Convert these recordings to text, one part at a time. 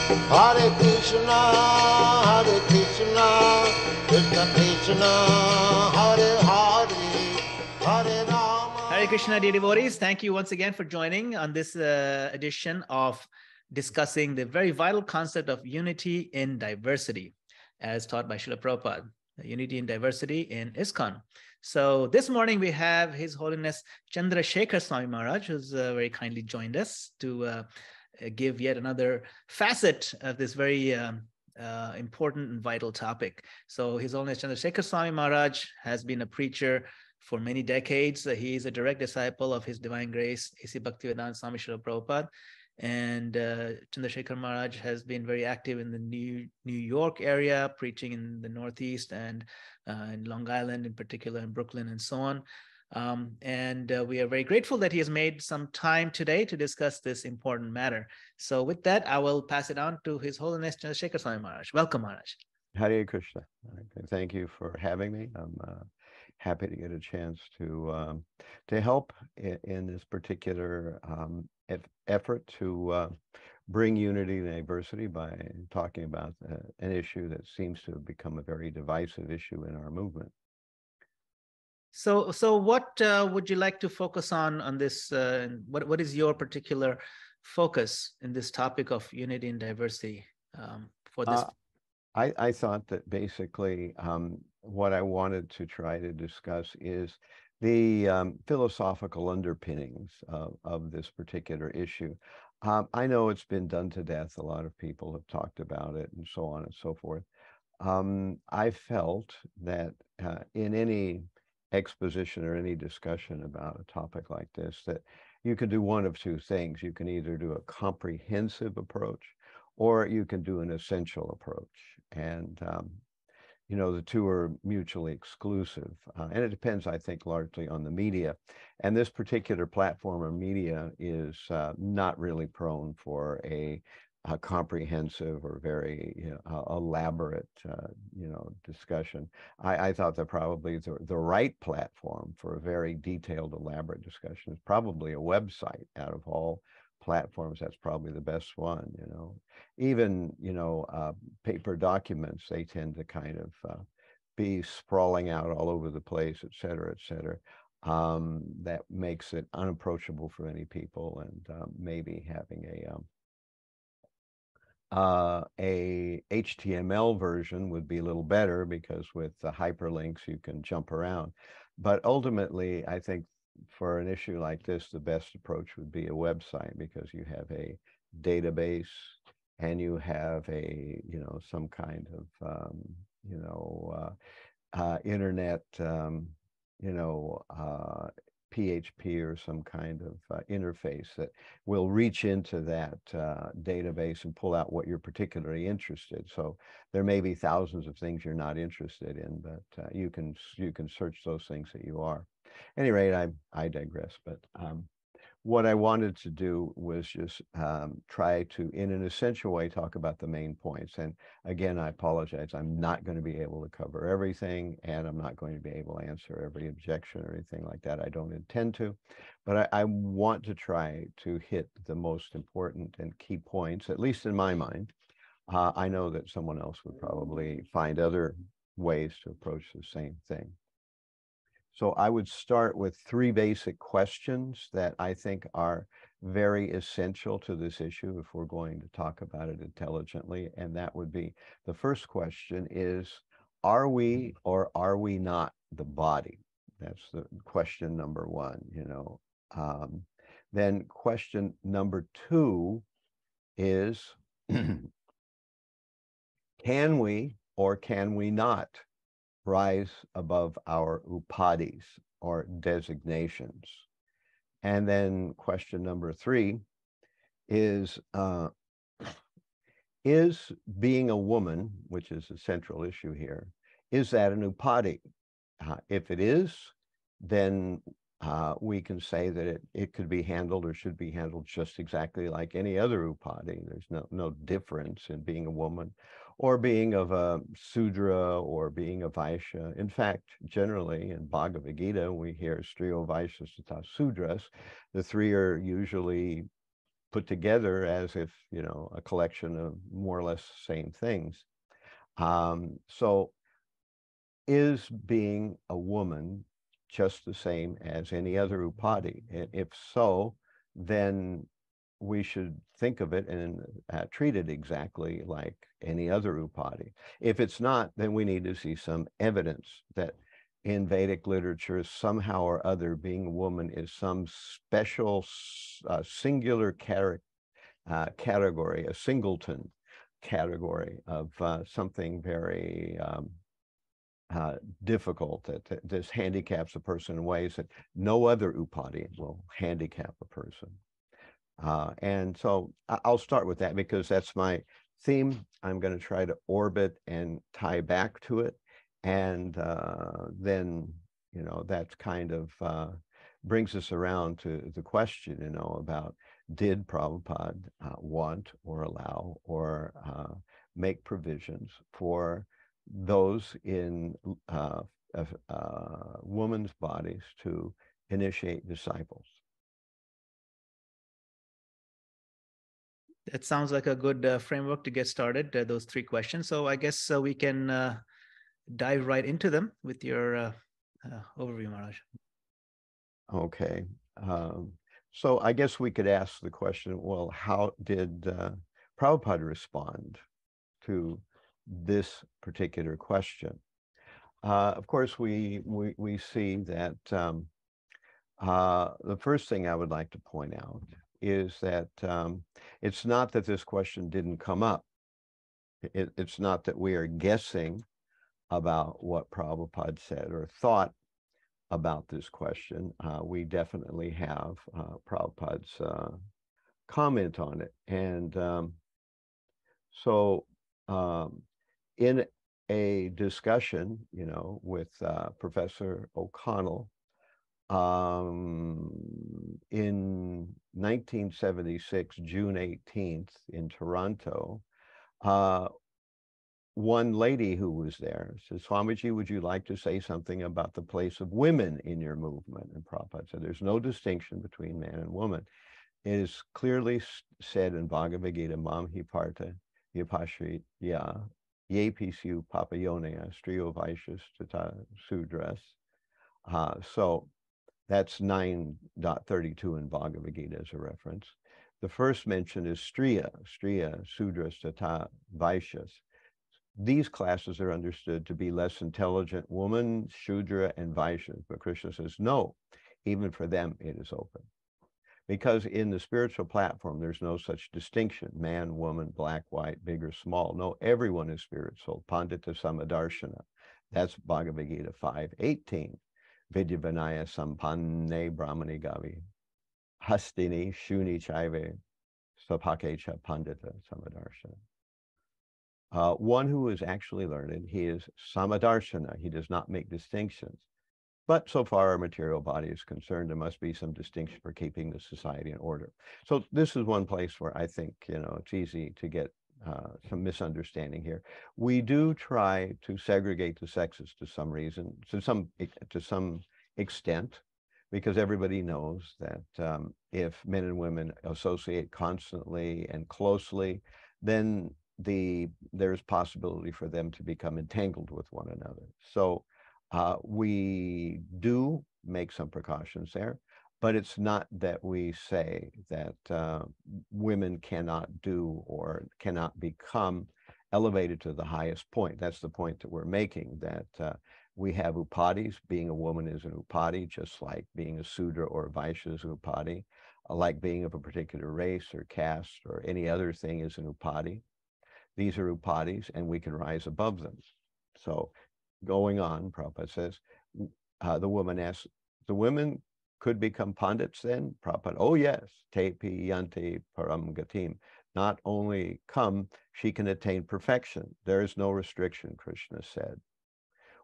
Hare Krishna, Krishna Krishna, Hare Hare, Hare Rama. Hare Krishna, dear devotees. Thank you once again for joining on this edition of discussing the very vital concept of unity in diversity, as taught by Srila Prabhupada, unity in diversity in ISKCON. So this morning we have His Holiness Chandrasekhara Swami Maharaj, who's very kindly joined us to give yet another facet of this very important and vital topic. So His Holiness Chandrasekhara Swami Maharaj has been a preacher for many decades. He is a direct disciple of His Divine Grace, A.C. Bhaktivedanta Swami Srila Prabhupada. And Chandrasekhar Maharaj has been very active in the New York area, preaching in the Northeast and in Long Island in particular, in Brooklyn and so on. We are very grateful that he has made some time today to discuss this important matter. So with that, I will pass it on to His Holiness Chandrasekhar Swami Maharaj. Welcome, Maharaj. Hare Krishna. Thank you for having me. I'm happy to get a chance to help in this particular effort to bring unity and diversity by talking about an issue that seems to have become a very divisive issue in our movement. So what would you like to focus on this? What is your particular focus in this topic of unity and diversity for this? I thought that basically what I wanted to try to discuss is the philosophical underpinnings of this particular issue. I know it's been done to death. A lot of people have talked about it and so on and so forth. I felt that in any exposition or any discussion about a topic like this, that you can do one of two things. You can either do a comprehensive approach or you can do an essential approach. And, you know, the two are mutually exclusive. And it depends, I think, largely on the media. And this particular platform or media is not really prone for a comprehensive or very elaborate, discussion. I thought that probably the right platform for a very detailed, elaborate discussion is probably a website. Out of all platforms, that's probably the best one. Even paper documents, they tend to kind of be sprawling out all over the place, et cetera, et cetera. That makes it unapproachable for many people, and maybe having a HTML version would be a little better, because with the hyperlinks you can jump around. But ultimately, I think for an issue like this, the best approach would be a website, because you have a database and you have a some kind of internet PHP or some kind of interface that will reach into that database and pull out what you're particularly interested. So there may be thousands of things you're not interested in, but you can search those things that you are. At any rate, I digress. But what I wanted to do was just try to, in an essential way, talk about the main points. And again, I apologize. I'm not going to be able to cover everything, and I'm not going to be able to answer every objection or anything like that. I don't intend to, but I want to try to hit the most important and key points, at least in my mind. I know that someone else would probably find other ways to approach the same thing. So I would start with three basic questions that I think are very essential to this issue if we're going to talk about it intelligently. And that would be, the first question is, are we or are we not the body? That's the question number one, Then question number two is, can we or can we not rise above our upadhis or designations? And then question number three is being a woman, which is a central issue here, is that an upadhi? If it is, then we can say that it could be handled or should be handled just exactly like any other upadhi. There's no difference in being a woman or being of a Sudra or being a Vaishya. In fact, generally in Bhagavad Gita, we hear Striyo Vaishya Tata Sudras. The three are usually put together as if, you know, a collection of more or less same things. So is being a woman just the same as any other upadi? And if so, then we should think of it and treat it exactly like any other upadi. If it's not, then we need to see some evidence that in Vedic literature, somehow or other, being a woman is some special singular category, a singleton category of something very difficult that this handicaps a person in ways that no other upadi will handicap a person. And so I'll start with that because that's my theme. I'm going to try to orbit and tie back to it. And then, you know, that's kind of brings us around to the question, you know, about did Prabhupada want or allow or make provisions for those in women's bodies to initiate disciples? That sounds like a good framework to get started, those three questions. So I guess we can dive right into them with your overview, Maharaj. Okay. So I guess we could ask the question, well, how did Prabhupada respond to this particular question? Of course, we see that the first thing I would like to point out is that it's not that this question didn't come up. It's not that we are guessing about what Prabhupada said or thought about this question. We definitely have Prabhupada's comment on it. And so in a discussion, you know, with Professor O'Connell in 1976, June 18th in Toronto, one lady who was there says, Swamiji, would you like to say something about the place of women in your movement? And Prabhupada said, there's no distinction between man and woman. It is clearly said in Bhagavad Gita, Mam hi partha yapashri ya yepisu papayonaya striyo vaishas tata sudras. So that's 9.32 in Bhagavad Gita as a reference. The first mention is striya, sudras tata vaishyas. These classes are understood to be less intelligent woman, Shudra, and Vaishyas. But Krishna says, no, even for them it is open. Because in the spiritual platform, there's no such distinction, man, woman, black, white, big or small. No, everyone is spirit soul, Pandita Samadarshana. That's Bhagavad Gita 5:18. Vidyavanaya Sampanne Brahmani Gavi, Hastini Shuni Chaive, Sapakecha Pandita Samadarshana. One who is actually learned, he is Samadarshana. He does not make distinctions. But so far our material body is concerned, there must be some distinction for keeping the society in order. So this is one place where I think, you know, it's easy to get some misunderstanding here. We do try to segregate the sexes to some reason, to some extent, because everybody knows that if men and women associate constantly and closely, then there's possibility for them to become entangled with one another. So we do make some precautions there, but it's not that we say that women cannot do or cannot become elevated to the highest point. That's the point that we're making, that we have upadis. Being a woman is an upadi, just like being a Sudra or a Vaishya is an upadi, like being of a particular race or caste or any other thing is an upadi. These are upadis, and we can rise above them. So going on, Prabhupada says, the woman asks, the women could become pandits then? Prabhupada, oh yes, tepi yanti param gatim. Not only come, she can attain perfection. There is no restriction, Krishna said.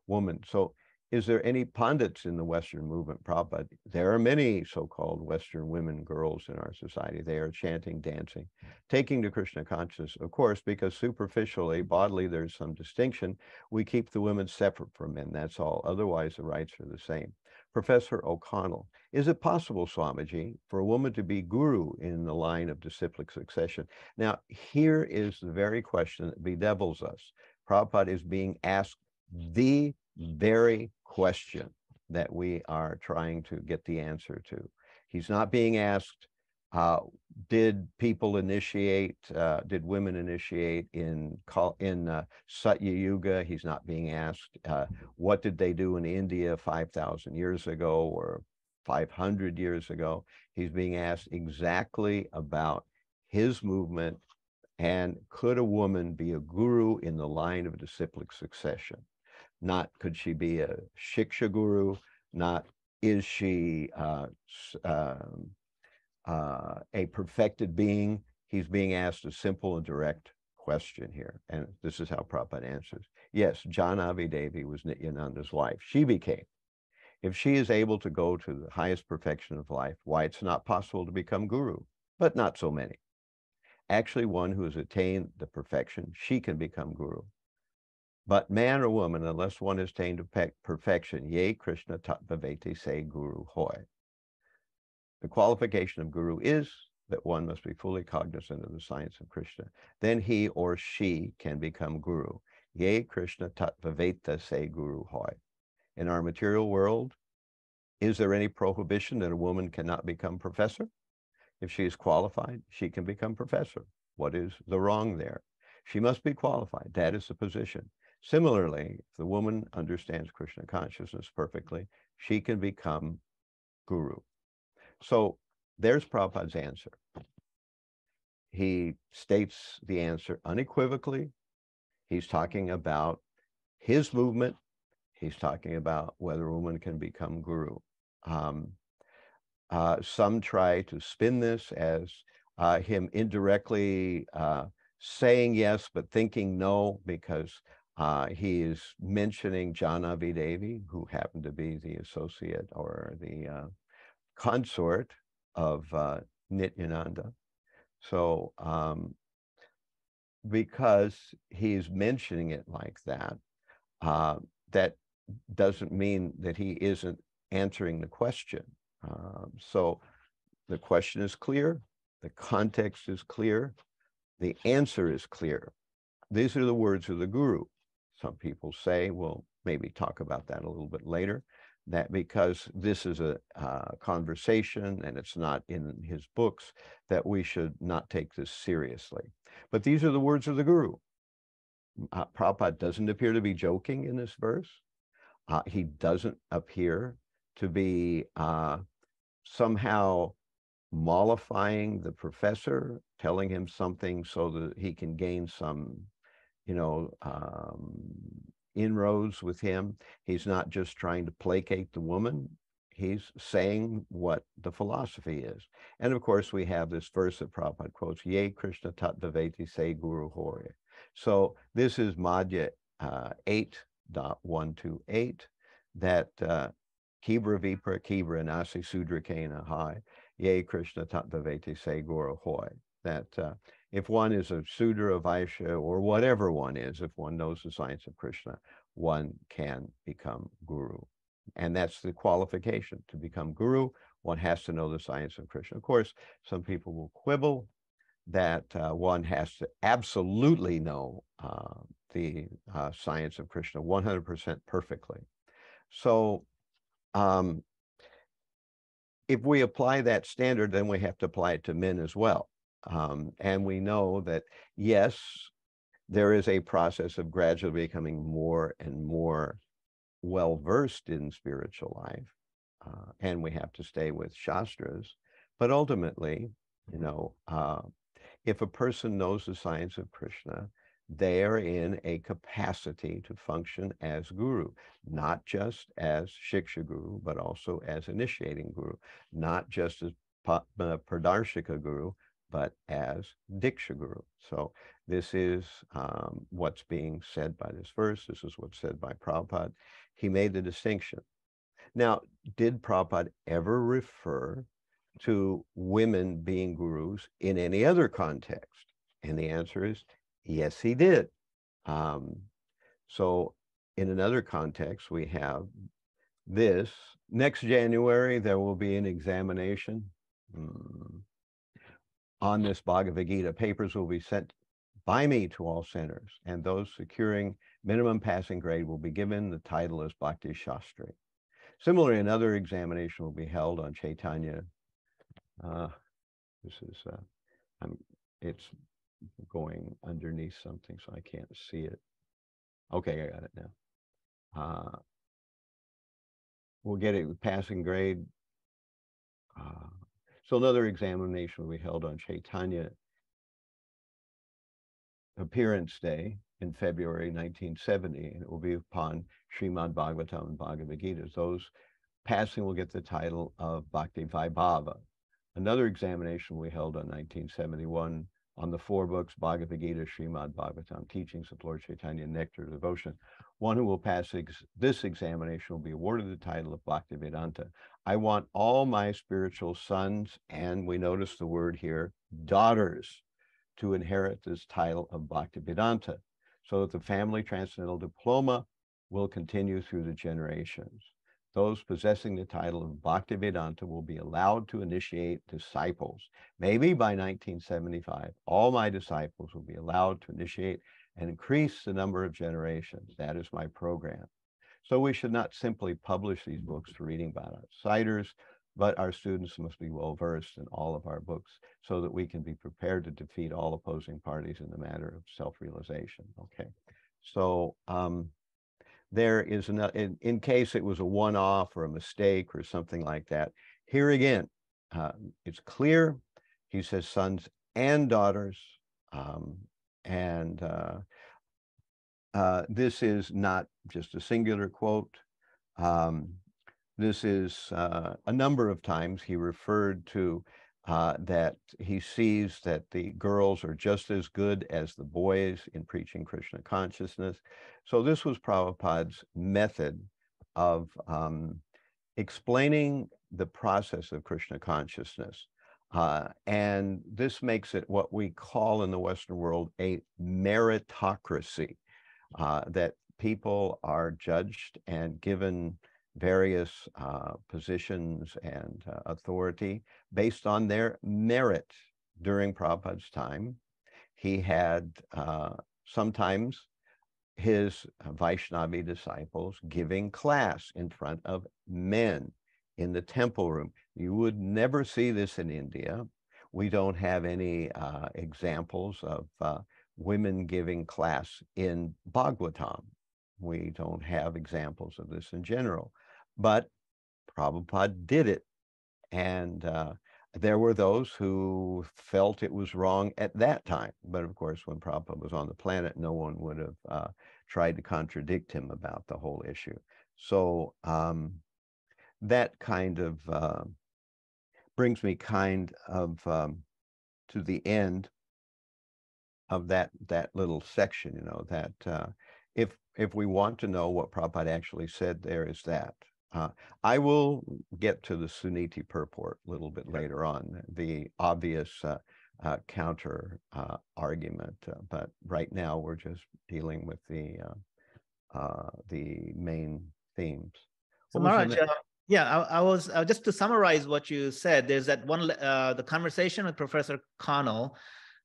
Woman, so is there any pandits in the Western movement, Prabhupada? There are many so-called Western women, girls in our society. They are chanting, dancing, taking to Krishna consciousness, of course, because superficially, bodily, there's some distinction. We keep the women separate from men, that's all. Otherwise, the rites are the same. Professor O'Connell, is it possible, Swamiji, for a woman to be guru in the line of disciplic succession? Now, here is the very question that bedevils us. Prabhupada is being asked the very question that we are trying to get the answer to. He's not being asked, did people initiate, did women initiate in Satya Yuga? He's not being asked, what did they do in India 5,000 years ago or 500 years ago? He's being asked exactly about his movement, and could a woman be a guru in the line of disciplic succession? Not could she be a Shiksha guru, not is she a perfected being. He's being asked a simple and direct question here. And this is how Prabhupada answers. Yes, Jahnavi Devi was Nityananda's wife. She became. If she is able to go to the highest perfection of life, why it's not possible to become guru, but not so many. Actually, one who has attained the perfection, she can become guru. But man or woman, unless one has attained perfection, ye Krishna tat bhaveti se guru hoy. The qualification of guru is that one must be fully cognizant of the science of Krishna. Then he or she can become guru. Ye Krishna tat bhaveta se guru hoy. In our material world, is there any prohibition that a woman cannot become professor? If she is qualified, she can become professor. What is the wrong there? She must be qualified. That is the position. Similarly, if the woman understands Krishna consciousness perfectly, she can become guru. So there's Prabhupada's answer. He states the answer unequivocally. He's talking about his movement. He's talking about whether a woman can become guru. Some try to spin this as him indirectly saying yes, but thinking no, because he is mentioning Jahnavi Devi, who happened to be the associate or the consort of Nityananda. So because he's mentioning it like that, that doesn't mean that he isn't answering the question. So the question is clear, the context is clear, the answer is clear. These are the words of the guru. Some people say, we'll maybe talk about that a little bit later, that because this is a conversation and it's not in his books, that we should not take this seriously. But these are the words of the guru. Prabhupada doesn't appear to be joking in this verse. He doesn't appear to be somehow mollifying the professor, telling him something so that he can gain some, inroads with him. He's not just trying to placate the woman. He's saying what the philosophy is. And of course, we have this verse that Prabhupada quotes, Ye Krishna tat bhaveti se guru hoy. So this is Madhya 8.128, that Kibra Vipra Kibra Nasi Sudra Kena Hai, Ye Krishna tat bhaveti se guru hoy. That if one is a Sudra, a Vaishya, or whatever one is, if one knows the science of Krishna, one can become guru. And that's the qualification. To become guru, one has to know the science of Krishna. Of course, some people will quibble that one has to absolutely know the science of Krishna 100% perfectly. So if we apply that standard, then we have to apply it to men as well. And we know that, yes, there is a process of gradually becoming more and more well-versed in spiritual life. And we have to stay with Shastras. But ultimately, if a person knows the science of Krishna, they are in a capacity to function as guru, not just as Shiksha guru, but also as initiating guru, not just as Pradarshika guru, but as Diksha guru. So this is what's being said by this verse. This is what's said by Prabhupada. He made the distinction. Now, did Prabhupada ever refer to women being gurus in any other context? And the answer is yes, he did. So in another context, we have this. Next January, there will be an examination on this Bhagavad Gita. Papers will be sent by me to all centers, and those securing minimum passing grade will be given the title as Bhakti Shastri. Similarly, another examination will be held on Chaitanya. It's going underneath something, so I can't see it. Okay, I got it now. We'll get it with passing grade. So another examination will be held on Chaitanya Appearance Day in February 1970, and it will be upon Srimad Bhagavatam and Bhagavad Gita. Those passing will get the title of Bhakti Vaibhava. Another examination will be held on 1971 on the 4 books Bhagavad Gita, Srimad Bhagavatam, Teachings of Lord Chaitanya, Nectar of Devotion. One who will pass this examination will be awarded the title of Bhakti Vedanta. I want all my spiritual sons, and we notice the word here, daughters, to inherit this title of Bhakti Vedanta, so that the family transcendental diploma will continue through the generations. Those possessing the title of Bhakti Vedanta will be allowed to initiate disciples. Maybe by 1975, all my disciples will be allowed to initiate and increase the number of generations. That is my program. So we should not simply publish these books for reading by outsiders, but our students must be well versed in all of our books so that we can be prepared to defeat all opposing parties in the matter of self-realization. Okay, so there is in case it was a one-off or a mistake or something like that, here again, it's clear. He says sons and daughters, this is not just a singular quote. This is a number of times he referred to that he sees that the girls are just as good as the boys in preaching Krishna consciousness. So this was Prabhupada's method of explaining the process of Krishna consciousness. And this makes it what we call in the Western world a meritocracy, that people are judged and given various positions and authority based on their merit. During Prabhupada's time, he had sometimes his Vaisnavi disciples giving class in front of men in the temple room. You would never see this in India. We don't have any examples of women giving class in Bhagavatam. We don't have examples of this in general. But Prabhupada did it. And there were those who felt it was wrong at that time. But of course, when Prabhupada was on the planet, no one would have tried to contradict him about the whole issue. So that kind of brings me kind of to the end of that little section, you know, that if we want to know what Prabhupada actually said, there is that. I will get to the Suniti purport a little bit later on, the obvious counter argument, but right now we're just dealing with the main themes. So Maharaj, I was just to summarize what you said. There's that one, the conversation with Professor Connell,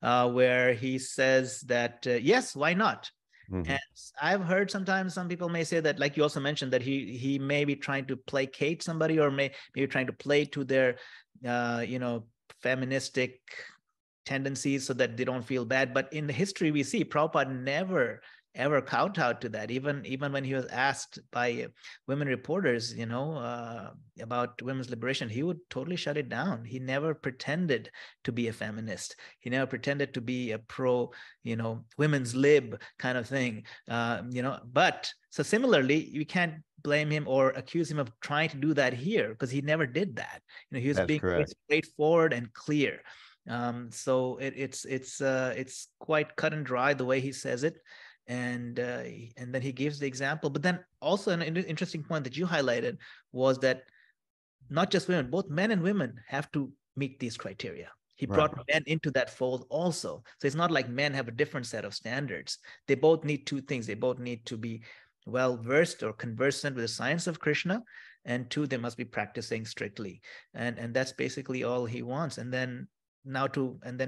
where he says that yes, why not? Mm-hmm. And I've heard sometimes some people may say that, like you also mentioned, that he may be trying to placate somebody, or maybe trying to play to their, feministic tendencies so that they don't feel bad. But in the history we see, Prabhupada never ever kowtowed to that. Even when he was asked by women reporters, about women's liberation, he would totally shut it down. He never pretended to be a feminist. He never pretended to be a pro, women's lib kind of thing. But so similarly, you can't blame him or accuse him of trying to do that here, because he never did that. He was being straightforward and clear. So it's quite cut and dry the way he says it. And then he gives the example. But then also an interesting point that you highlighted was that not just women, both men and women have to meet these criteria. He brought men into that fold also. So it's not like men have a different set of standards. They both need two things. They both need to be well-versed or conversant with the science of Krishna, and two, they must be practicing strictly. And that's basically all he wants. And then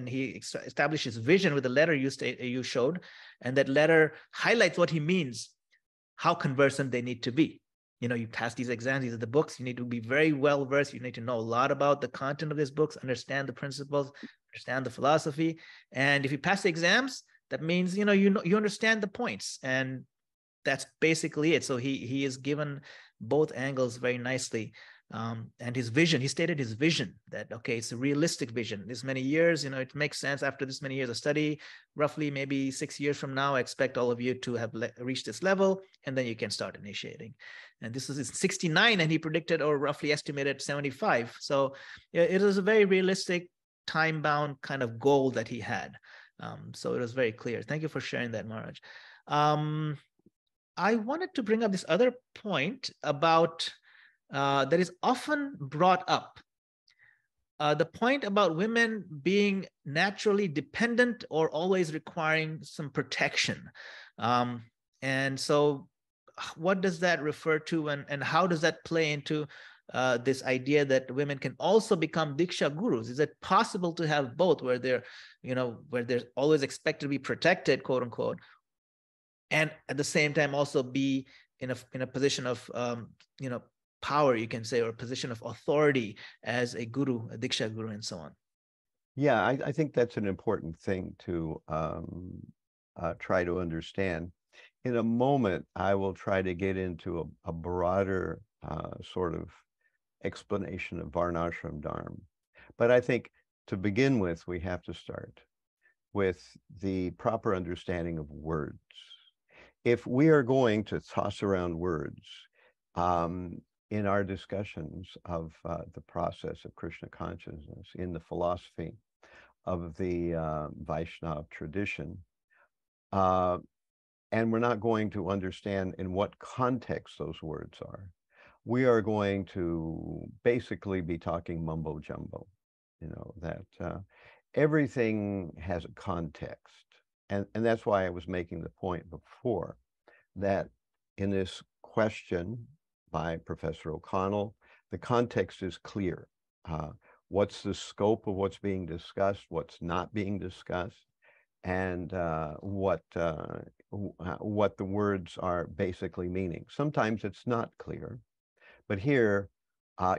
he establishes vision with the letter you showed, and that letter highlights what he means, how conversant they need to be. You pass these exams, these are the books, you need to be very well versed, you need to know a lot about the content of these books, understand the principles, understand the philosophy. And if you pass the exams, that means you understand the points, and that's basically it. So he is given both angles very nicely. And his vision, he stated his vision that, okay, it's a realistic vision. This many years, it makes sense after this many years of study, roughly maybe 6 years from now, I expect all of you to have reached this level, and then you can start initiating. And this is 69, and he predicted or roughly estimated 75. So it is a very realistic, time-bound kind of goal that he had. So it was very clear. Thank you for sharing that, Maharaj. I wanted to bring up this other point about that is often brought up. The point about women being naturally dependent or always requiring some protection. And so what does that refer to, and how does that play into this idea that women can also become Diksha Gurus? Is it possible to have both, where they're always expected to be protected, quote unquote, and at the same time also be in a position of power, you can say, or a position of authority as a guru, a Diksha Guru, and so on? Yeah, I think that's an important thing to try to understand. In a moment, I will try to get into a broader sort of explanation of Varnashram Dharma. But I think to begin with, we have to start with the proper understanding of words. If we are going to toss around words in our discussions of the process of Krishna consciousness, in the philosophy of the Vaishnava tradition, and we're not going to understand in what context those words are, we are going to basically be talking mumbo jumbo, that everything has a context. And that's why I was making the point before that in this question by Professor O'Connell, the context is clear. What's the scope of what's being discussed, what's not being discussed, and what the words are basically meaning. Sometimes it's not clear, but here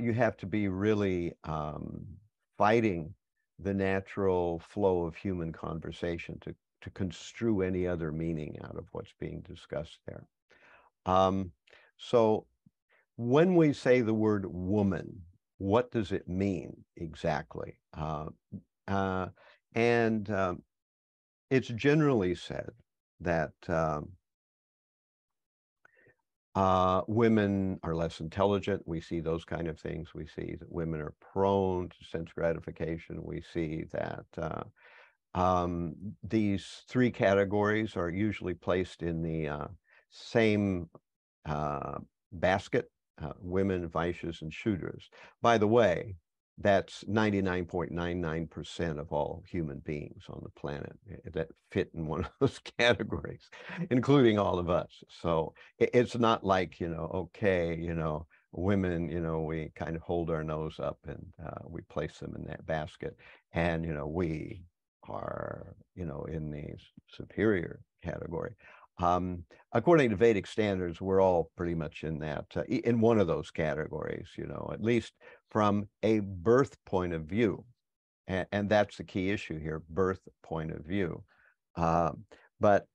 you have to be really fighting the natural flow of human conversation to construe any other meaning out of what's being discussed there. So when we say the word woman, what does it mean exactly? It's generally said that women are less intelligent. We see those kind of things. We see that women are prone to sense gratification. We see that these three categories are usually placed in the same basket, women, Vaishyas, and Shudras. By the way, that's 99.99% of all human beings on the planet that fit in one of those categories, including all of us. So it's not like, okay, women, we kind of hold our nose up and we place them in that basket. And, we are, in the superior category. According to Vedic standards, we're all pretty much in that, in one of those categories, at least from a birth point of view. And that's the key issue here, birth point of view. But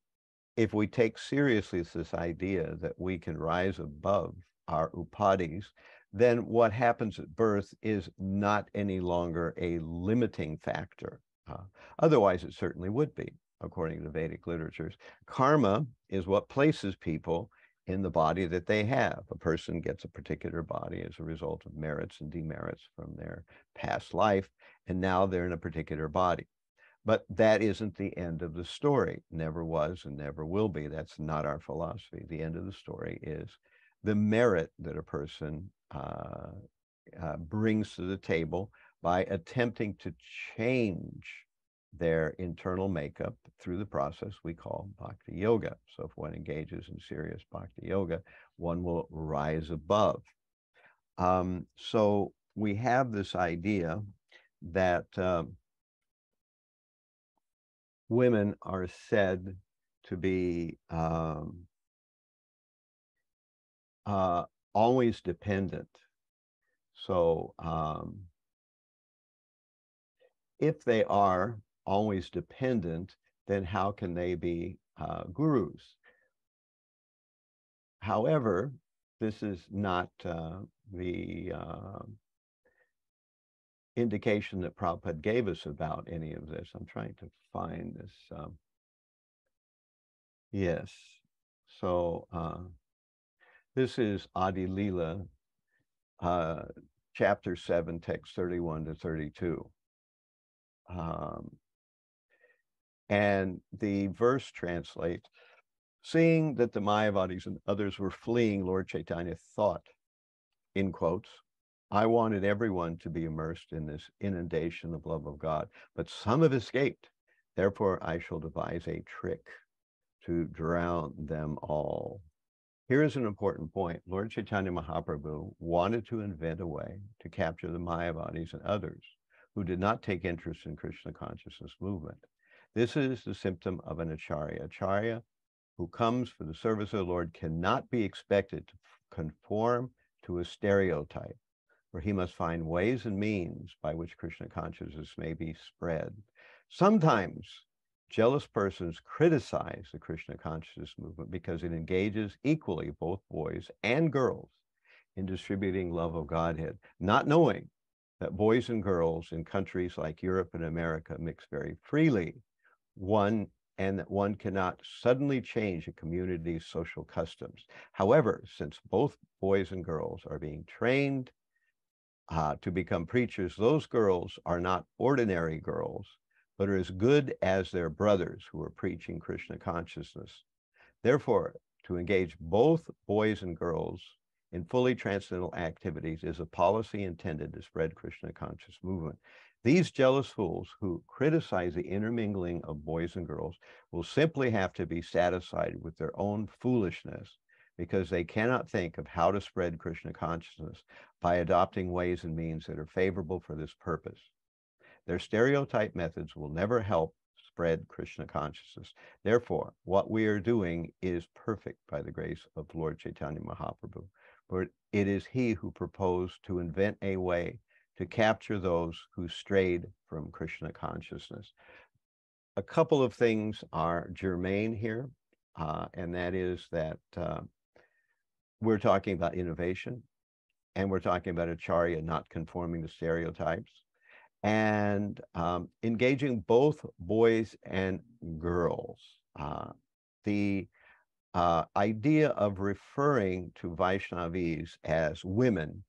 if we take seriously this idea that we can rise above our upadhis, then what happens at birth is not any longer a limiting factor. Otherwise, it certainly would be, according to Vedic literatures. Karma is what places people in the body that they have. A person gets a particular body as a result of merits and demerits from their past life, and now they're in a particular body. But that isn't the end of the story. Never was and never will be. That's not our philosophy. The end of the story is the merit that a person brings to the table by attempting to change their internal makeup through the process we call bhakti yoga. So if one engages in serious bhakti yoga, one will rise above. So we have this idea that women are said to be always dependent. So if they are always dependent, then how can they be gurus? However, this is not the indication that Prabhupada gave us about any of this. I'm trying to find this. Yes. So this is Adi Leela, chapter 7, text 31 to 32. And the verse translates, seeing that the Mayavadis and others were fleeing Lord Chaitanya thought, in quotes, I wanted everyone to be immersed in this inundation of love of God, but some have escaped. Therefore, I shall devise a trick to drown them all. Here is an important point. Lord Chaitanya Mahaprabhu wanted to invent a way to capture the Mayavadis and others who did not take interest in Krishna consciousness movement. This is the symptom of an acharya. Acharya who comes for the service of the Lord cannot be expected to conform to a stereotype, for he must find ways and means by which Krishna consciousness may be spread. Sometimes jealous persons criticize the Krishna consciousness movement because it engages equally both boys and girls in distributing love of Godhead, not knowing that boys and girls in countries like Europe and America mix very freely, and that one cannot suddenly change a community's social customs. However, since both boys and girls are being trained to become preachers, those girls are not ordinary girls, but are as good as their brothers who are preaching Krishna consciousness. Therefore, to engage both boys and girls in fully transcendental activities is a policy intended to spread Krishna conscious movement. These jealous fools who criticize the intermingling of boys and girls will simply have to be satisfied with their own foolishness, because they cannot think of how to spread Krishna consciousness by adopting ways and means that are favorable for this purpose. Their stereotype methods will never help spread Krishna consciousness. Therefore, what we are doing is perfect by the grace of Lord Chaitanya Mahaprabhu, for it is he who proposed to invent a way to capture those who strayed from Krishna consciousness. A couple of things are germane here, and that is that we're talking about innovation, and we're talking about acharya not conforming to stereotypes, and engaging both boys and girls. The idea of referring to Vaishnavis as women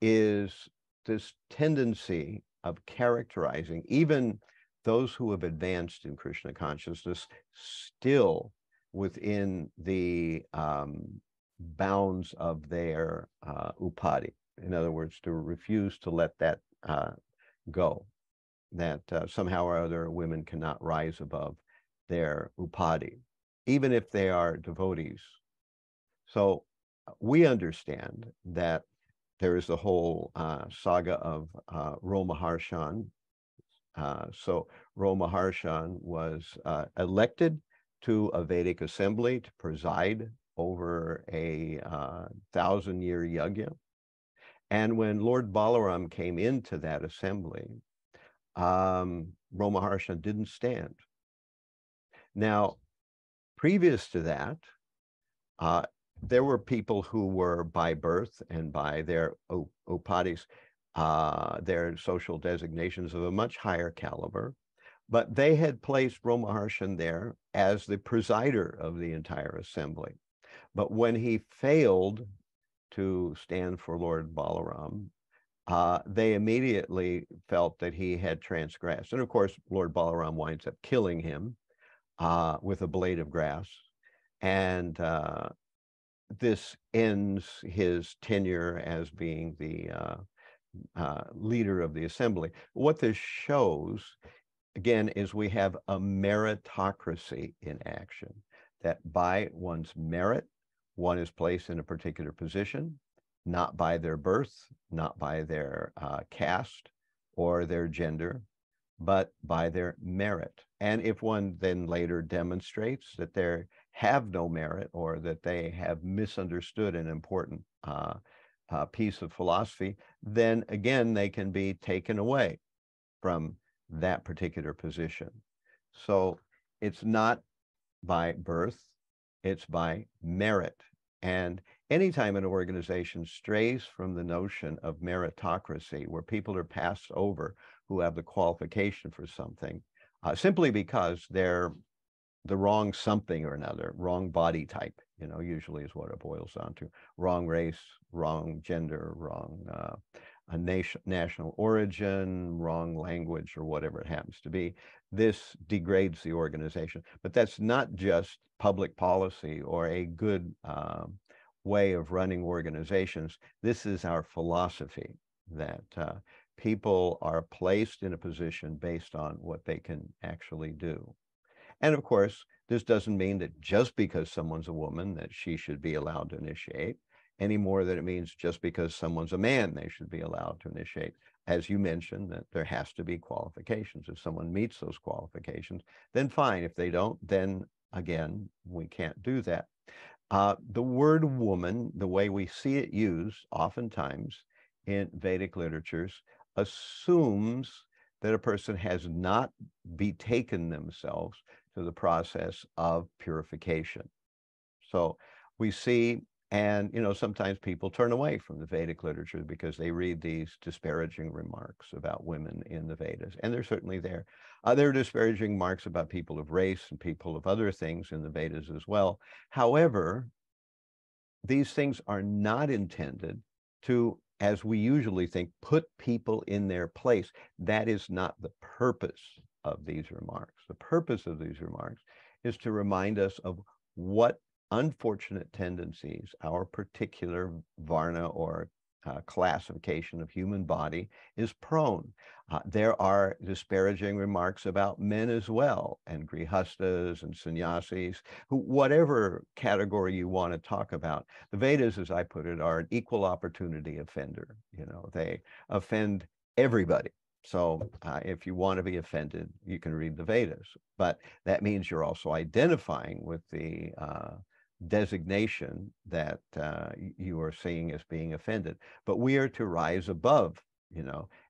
is this tendency of characterizing even those who have advanced in Krishna consciousness still within the bounds of their upadhi. In other words, to refuse to let that go, that somehow or other women cannot rise above their upadhi, even if they are devotees. So we understand that there is the whole saga of Romaharshan. So Romaharshan was elected to a Vedic assembly to preside over a 1,000-year yajna. And when Lord Balaram came into that assembly, Romaharshan didn't stand. Now, previous to that, there were people who were by birth and by their upadhis, their social designations of a much higher caliber, but they had placed Romaharshan there as the presider of the entire assembly. But when he failed to stand for Lord Balaram, they immediately felt that he had transgressed. And of course, Lord Balaram winds up killing him with a blade of grass. And this ends his tenure as being the leader of the assembly. What this shows, again, is we have a meritocracy in action, that by one's merit, one is placed in a particular position, not by their birth, not by their caste or their gender, but by their merit. And if one then later demonstrates that they have no merit or that they have misunderstood an important piece of philosophy, then again, they can be taken away from that particular position. So it's not by birth, it's by merit. And anytime an organization strays from the notion of meritocracy, where people are passed over who have the qualification for something, simply because they're the wrong something or another, wrong body type, usually is what it boils down to, wrong race, wrong gender, wrong a national origin, wrong language, or whatever it happens to be. This degrades the organization. But that's not just public policy or a good way of running organizations. This is our philosophy, that people are placed in a position based on what they can actually do. And of course, this doesn't mean that just because someone's a woman that she should be allowed to initiate, any more than it means just because someone's a man they should be allowed to initiate. As you mentioned, that there has to be qualifications. If someone meets those qualifications, then fine. If they don't, then again, we can't do that. The word woman, the way we see it used oftentimes in Vedic literatures, assumes that a person has not betaken themselves to the process of purification. So we see, and sometimes people turn away from the Vedic literature because they read these disparaging remarks about women in the Vedas, and they're certainly there. There are disparaging remarks about people of race and people of other things in the Vedas as well. However, these things are not intended to, as we usually think, put people in their place. That is not the purpose of these remarks. The purpose of these remarks is to remind us of what unfortunate tendencies our particular varna or classification of human body is prone. There are disparaging remarks about men as well, and grihastas and sannyasis, who, whatever category you want to talk about. The Vedas, as I put it, are an equal opportunity offender. They offend everybody. So if you want to be offended, you can read the Vedas. But that means you're also identifying with the designation that you are seeing as being offended. But we are to rise above,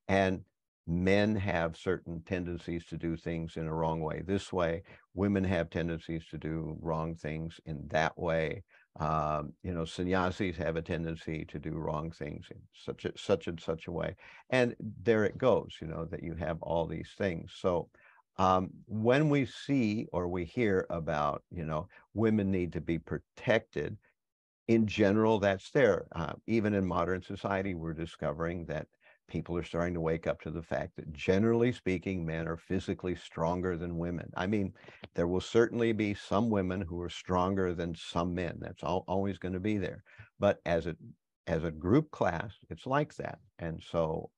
and men have certain tendencies to do things in a wrong way this way. Women have tendencies to do wrong things in that way. Sannyasis have a tendency to do wrong things in such and such a way. And there it goes, that you have all these things. So when we see or we hear about, women need to be protected, in general, that's there. Even in modern society, we're discovering that people are starting to wake up to the fact that, generally speaking, men are physically stronger than women. I mean, there will certainly be some women who are stronger than some men. That's always going to be there. But as a group class, it's like that. And so,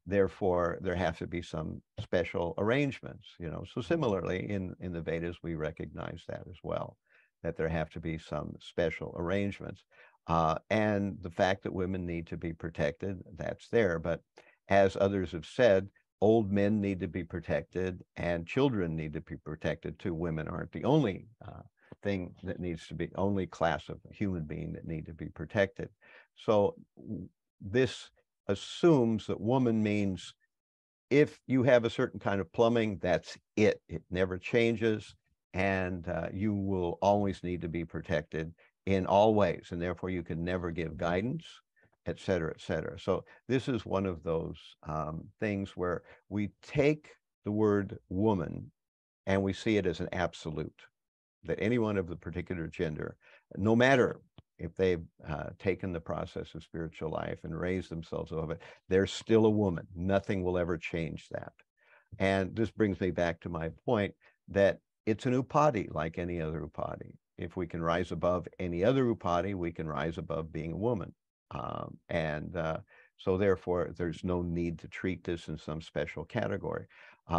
therefore, there have to be some special arrangements, So similarly, in the Vedas, we recognize that as well, that there have to be some special arrangements. And the fact that women need to be protected, that's there. But as others have said, old men need to be protected and children need to be protected too. Women aren't the only thing that needs to be, only class of human being that need to be protected. So this assumes that woman means if you have a certain kind of plumbing, that's it. It never changes, and you will always need to be protected in all ways, and therefore you can never give guidance, et cetera, et cetera. So this is one of those things where we take the word woman and we see it as an absolute, that anyone of the particular gender, no matter if they've taken the process of spiritual life and raised themselves above it, they're still a woman. Nothing will ever change that. And this brings me back to my point that it's an upadi like any other upadi. If we can rise above any other upadi, we can rise above being a woman. So therefore, there's no need to treat this in some special category.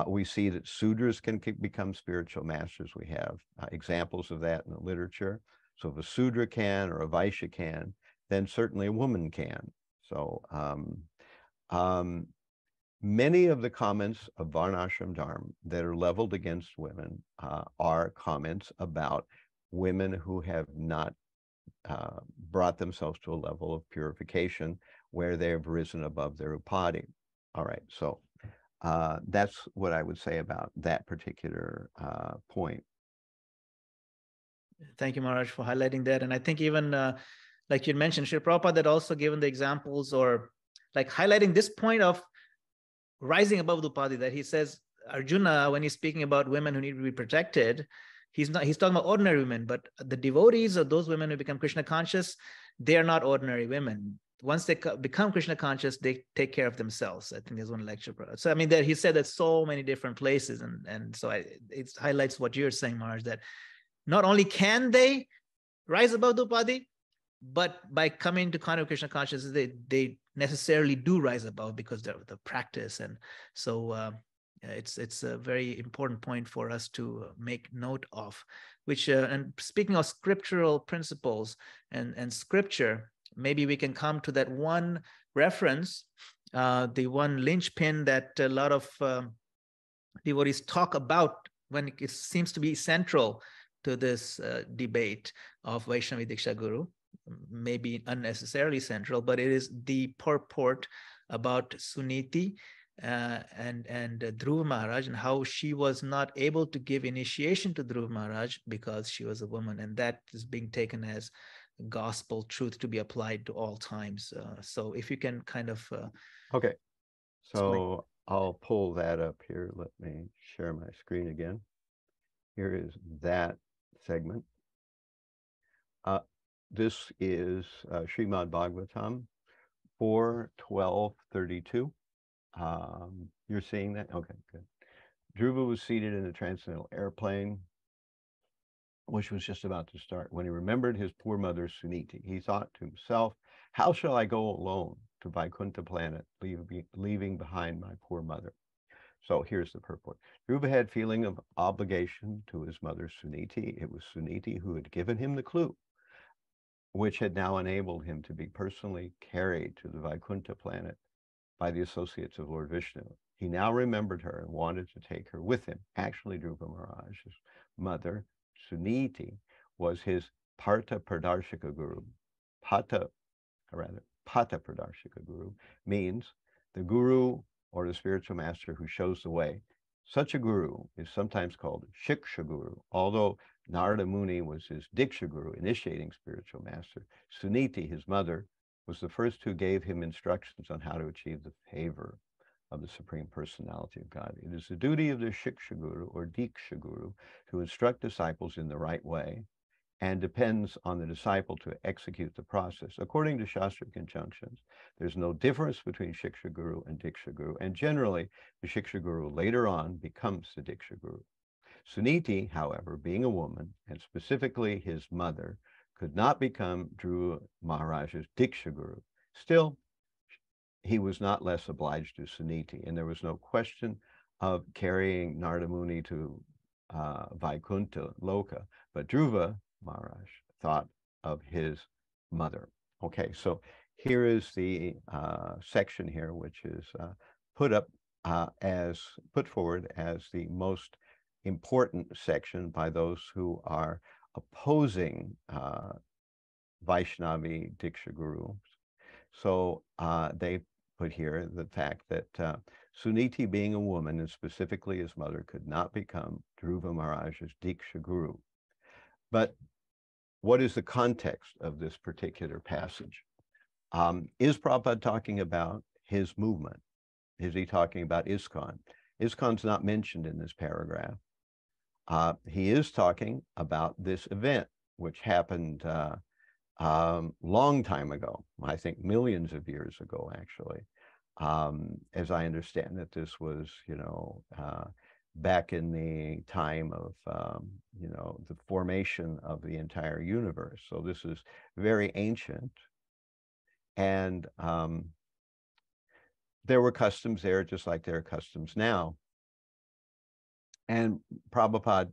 We see that Sudras can become spiritual masters. We have examples of that in the literature. So if a Sudra can or a Vaishya can, then certainly a woman can. So many of the comments of Varnashram Dharma that are leveled against women are comments about women who have not brought themselves to a level of purification where they have risen above their upadi. All right, so that's what I would say about that particular point. Thank you, Maharaj, for highlighting that. And I think even like you mentioned, Srila Prabhupada had also given the examples, or like highlighting this point of rising above the upadi, that he says Arjuna, when he's speaking about women who need to be protected, he's talking about ordinary women, but the devotees or those women who become Krishna conscious, they are not ordinary women. Once they become Krishna conscious, they take care of themselves. I think there's one lecture. So I mean, that he said that so many different places, and so it highlights what you're saying, Maharaj, that not only can they rise above the upadi, but by coming to kind of Krishna consciousness, they necessarily do rise above because of the practice. And so it's a very important point for us to make note of, which and speaking of scriptural principles and scripture, maybe we can come to that one reference, the one linchpin that a lot of devotees talk about when it seems to be central to this debate of Vaisnavi Diksha Guru, maybe unnecessarily central, but it is the purport about Suniti and Dhruva Maharaj, and how she was not able to give initiation to Dhruva Maharaj because she was a woman, and that is being taken as gospel truth to be applied to all times. So if you can kind of Okay, so explain. I'll pull that up here. Let me share my screen again. Here is that segment. This is Srimad Bhagavatam 4:12:32. You're seeing that? Okay, good. Dhruva was seated in a transcendental airplane, which was just about to start, when he remembered his poor mother Suniti. He thought to himself, how shall I go alone to Vaikuntha planet, leaving behind my poor mother? So here's the purport. Dhruva had feeling of obligation to his mother Suniti. It was Suniti who had given him the clue, which had now enabled him to be personally carried to the Vaikuntha planet by the associates of Lord Vishnu. He now remembered her and wanted to take her with him. Actually, Dhruva Maharaj's mother, Suniti, was his Partha Pradarshika Guru. Pata Pradarshika Guru means the Guru or the spiritual master who shows the way. Such a Guru is sometimes called Shiksha Guru, although Narada Muni was his Diksha Guru, initiating spiritual master. Suniti, his mother, was the first who gave him instructions on how to achieve the favor of the Supreme Personality of God. It is the duty of the Shiksha Guru or Diksha Guru to instruct disciples in the right way, and depends on the disciple to execute the process. According to Shastric conjunctions, there's no difference between Shiksha Guru and Diksha Guru, and generally, the Shiksha Guru later on becomes the Diksha Guru. Suniti, however, being a woman, and specifically his mother, could not become Dhruva Maharaj's Diksha Guru. Still, he was not less obliged to Suniti, and there was no question of carrying Narada Muni to Vaikuntha Loka, but Dhruva Maharaj thought of his mother. Okay, so here is the section here, which is put forward as the most important section by those who are opposing Vaisnavi Diksha Gurus. So they put here the fact that Suniti, being a woman, and specifically his mother, could not become Dhruva Maharaj's Diksha Guru. But what is the context of this particular passage? Is Prabhupada talking about his movement? Is he talking about ISKCON? ISKCON's not mentioned in this paragraph. He is talking about this event, which happened long time ago, I think millions of years ago, actually. As I understand it, this was, back in the time of, the formation of the entire universe. So this is very ancient. And there were customs there, just like there are customs now. And Prabhupada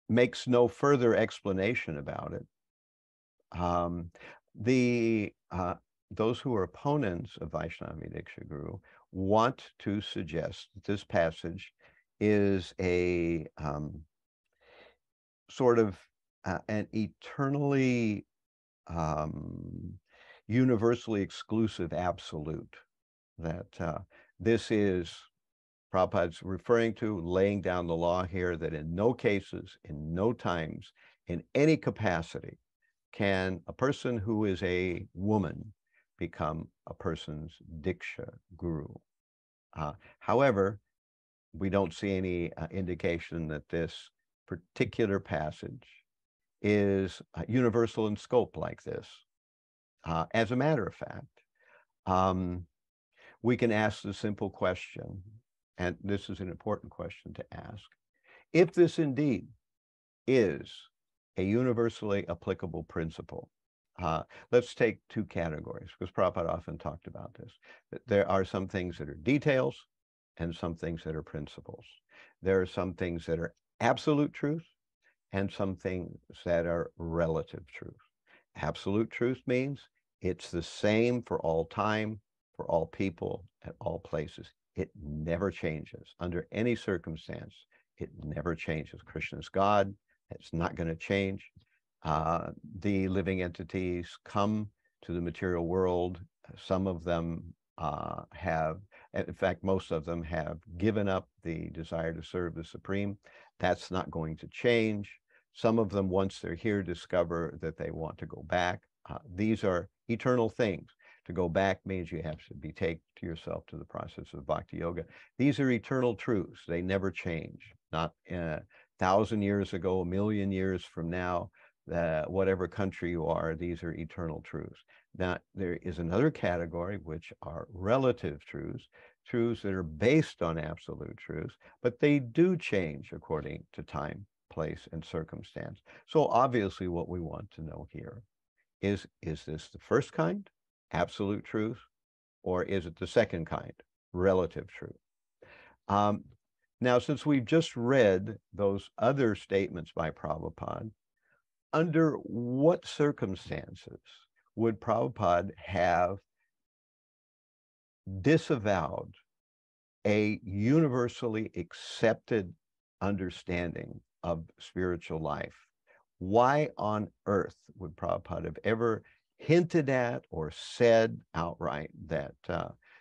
makes no further explanation about it. those who are opponents of Vaisnavi Diksha Guru want to suggest that this passage is a sort of an eternally universally exclusive absolute, that this is, Prabhupada's referring to, laying down the law here, that in no cases, in no times, in any capacity, can a person who is a woman become a person's Diksha Guru. However, we don't see any indication that this particular passage is universal in scope like this. As a matter of fact, we can ask the simple question, and this is an important question to ask: if this indeed is a universally applicable principle, let's take two categories, because Prabhupada often talked about this. There are some things that are details and some things that are principles. There are some things that are absolute truth and some things that are relative truth. Absolute truth means it's the same for all time, for all people, at all places. It never changes under any circumstance. It never changes. Krishna is God. It's not going to change. The living entities come to the material world. Some of them have, in fact, most of them have given up the desire to serve the Supreme. That's not going to change. Some of them, once they're here, discover that they want to go back. These are eternal things. To go back means you have to take to yourself to the process of bhakti yoga. These are eternal truths. They never change. Not 1,000 years ago, 1,000,000 years from now, whatever country you are, these are eternal truths. Now, there is another category, which are relative truths, truths that are based on absolute truths, but they do change according to time, place, and circumstance. So obviously what we want to know here is this the first kind, absolute truth, or is it the second kind, relative truth? Now, since we've just read those other statements by Prabhupada, under what circumstances would Prabhupada have disavowed a universally accepted understanding of spiritual life? Why on earth would Prabhupada have ever hinted at or said outright that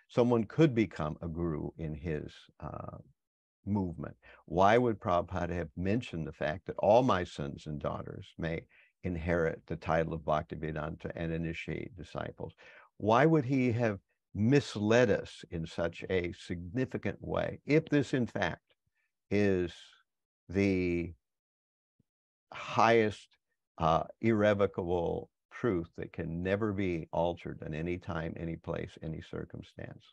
someone could become a guru in his movement? Why would Prabhupada have mentioned the fact that all my sons and daughters may inherit the title of Bhaktivedanta and initiate disciples? Why would he have misled us in such a significant way, if this in fact is the highest irrevocable truth that can never be altered in any time, any place, any circumstance?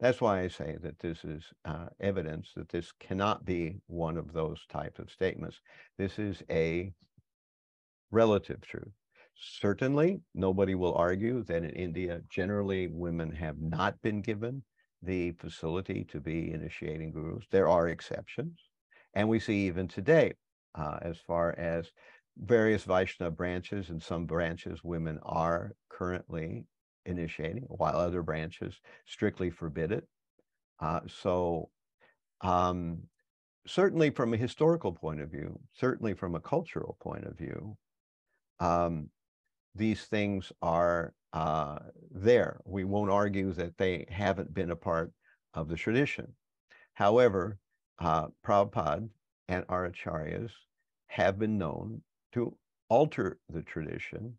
That's why I say that this is evidence that this cannot be one of those types of statements. This is a relative truth. Certainly, nobody will argue that in India, generally, women have not been given the facility to be initiating gurus. There are exceptions. And we see even today, as far as various Vaishnava branches, in some branches, women are currently initiating, while other branches strictly forbid it. Certainly from a historical point of view, certainly from a cultural point of view, these things are there. We won't argue that they haven't been a part of the tradition. However, Prabhupada and our acharyas have been known to alter the tradition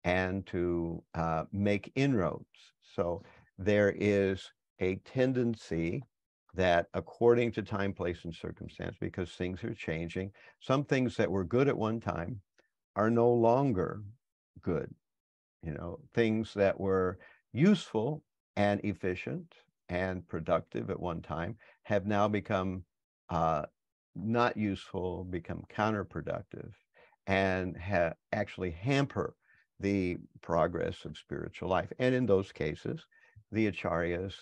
and to make inroads. So there is a tendency that, according to time, place, and circumstance, because things are changing, some things that were good at one time are no longer good. You know, things that were useful and efficient and productive at one time have now become not useful, become counterproductive, and actually hamper the progress of spiritual life. And in those cases, the acharyas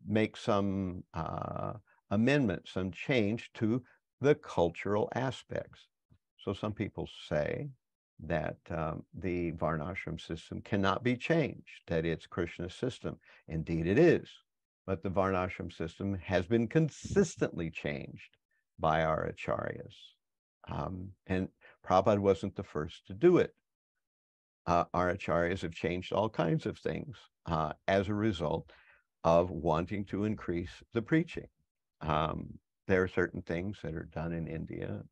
make some amendment, some change to the cultural aspects. So some people say that the Varnashram system cannot be changed, that it's Krishna's system. Indeed it is, but the Varnashram system has been consistently changed by our acharyas. And Prabhupada wasn't the first to do it. Our acharyas have changed all kinds of things as a result of wanting to increase the preaching. There are certain things that are done in India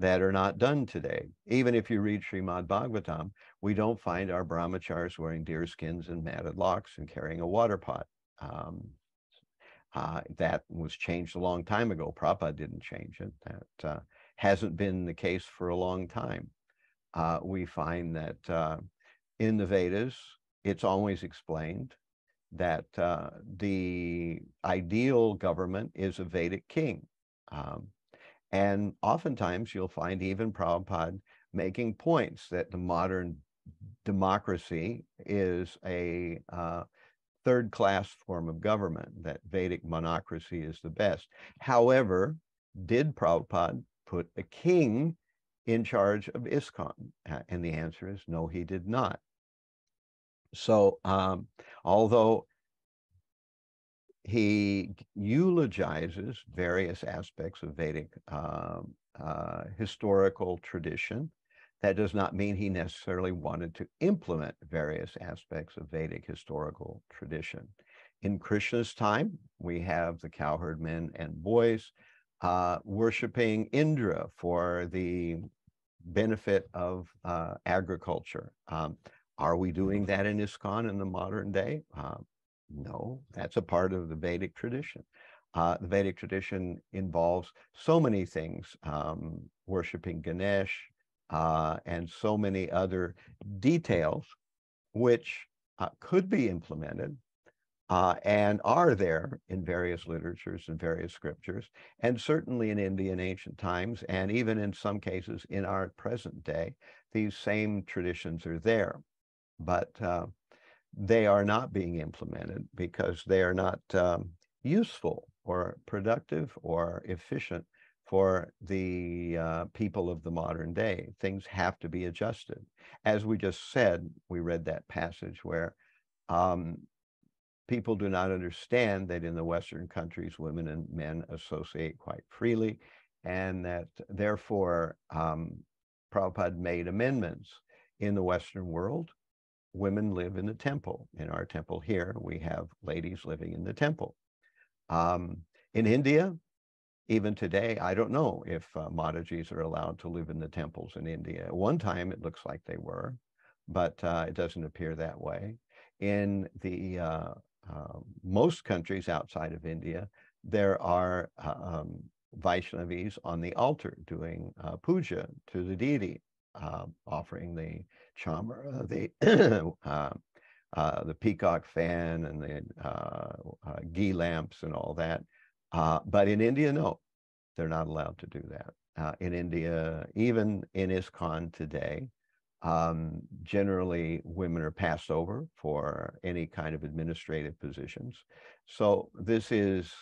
that are not done today. Even if you read Srimad Bhagavatam, we don't find our brahmacharis wearing deer skins and matted locks and carrying a water pot. That was changed a long time ago. Prabhupada didn't change it. That hasn't been the case for a long time. We find that in the Vedas, it's always explained that the ideal government is a Vedic king. And oftentimes you'll find even Prabhupada making points that the modern democracy is a third-class form of government, that Vedic monocracy is the best. However, did Prabhupada put a king in charge of ISKCON? And the answer is no, he did not. So although he eulogizes various aspects of Vedic historical tradition, that does not mean he necessarily wanted to implement various aspects of Vedic historical tradition. In Krishna's time, we have the cowherd men and boys worshiping Indra for the benefit of agriculture. Are we doing that in ISKCON in the modern day? No, that's a part of the Vedic tradition. The Vedic tradition involves so many things, worshiping Ganesh, and so many other details which could be implemented and are there in various literatures and various scriptures, and certainly in Indian ancient times, and even in some cases in our present day, these same traditions are there. But they are not being implemented because they are not useful or productive or efficient for the people of the modern day. Things have to be adjusted. As we just said, we read that passage where people do not understand that in the Western countries, women and men associate quite freely, and that therefore Prabhupada made amendments. In the Western world, women live in the temple. In our temple here, we have ladies living in the temple. In India, even today, I don't know if Matajis are allowed to live in the temples in India. At one time, it looks like they were, but it doesn't appear that way. In the most countries outside of India, there are Vaishnavis on the altar doing puja to the deity, offering the chamara, the peacock fan and the ghee lamps and all that. But in India, no, they're not allowed to do that. In India, even in ISKCON today, generally women are passed over for any kind of administrative positions. So this is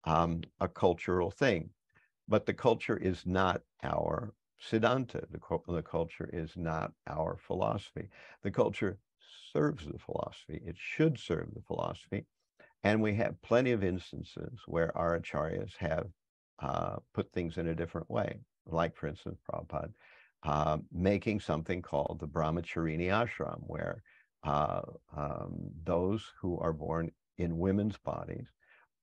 a cultural thing, but the culture is not our Siddhanta. The culture is not our philosophy. The culture serves the philosophy. It should serve the philosophy. And we have plenty of instances where our acharyas have put things in a different way. Like, for instance, Prabhupada making something called the Brahmacharini Ashram, where those who are born in women's bodies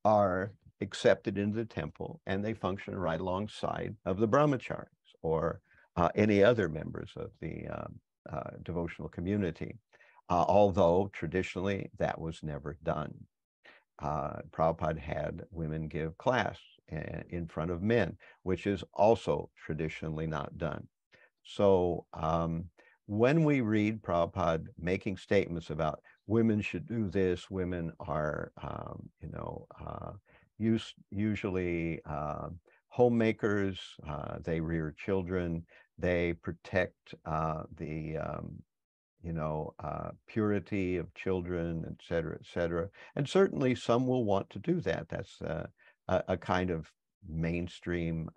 are accepted into the temple, and they function right alongside of the brahmacharis or any other members of the devotional community, although traditionally that was never done. Prabhupada had women give class in front of men, which is also traditionally not done. So when we read Prabhupada making statements about women should do this, women are, usually homemakers, they rear children, they protect the purity of children, et cetera, et cetera. And certainly some will want to do that. That's a kind of mainstream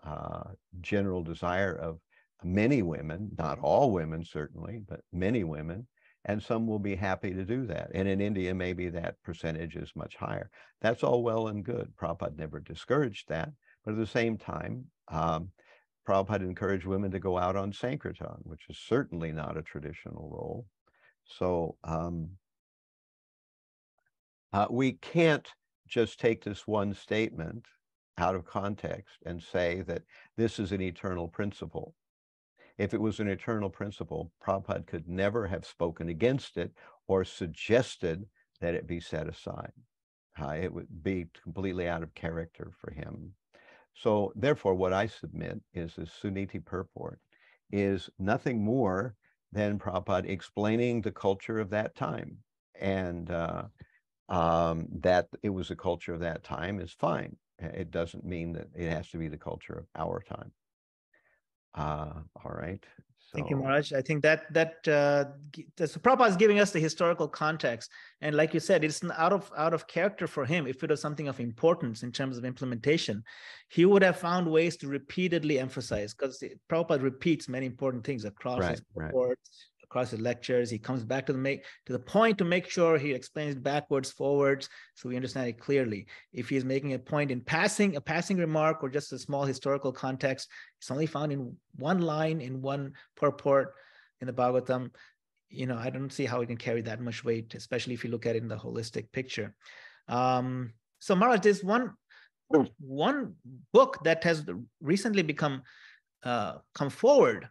general desire of many women, not all women certainly, but many women, and some will be happy to do that. And in India, maybe that percentage is much higher. That's all well and good. Prabhupada never discouraged that. But at the same time, Prabhupada encouraged women to go out on Sankirtan, which is certainly not a traditional role. So we can't just take this one statement out of context and say that this is an eternal principle. If it was an eternal principle, Prabhupada could never have spoken against it or suggested that it be set aside. It would be completely out of character for him. So therefore, what I submit is this Suniti purport is nothing more than Prabhupada explaining the culture of that time. And that it was the culture of that time is fine. It doesn't mean that it has to be the culture of our time. All right. Thank you, Maharaj. I think that so Prabhupada is giving us the historical context, and like you said, it's out of character for him. If it was something of importance in terms of implementation, he would have found ways to repeatedly emphasize, because Prabhupada repeats many important things across his reports, across his lectures. He comes back to the point to make sure he explains backwards, forwards, so we understand it clearly. If he is making a point in passing, a passing remark, or just a small historical context, it's only found in one line, in one purport in the Bhagavatam. I don't see how it can carry that much weight, especially if you look at it in the holistic picture. So Maharaj, there's one book that has recently come forward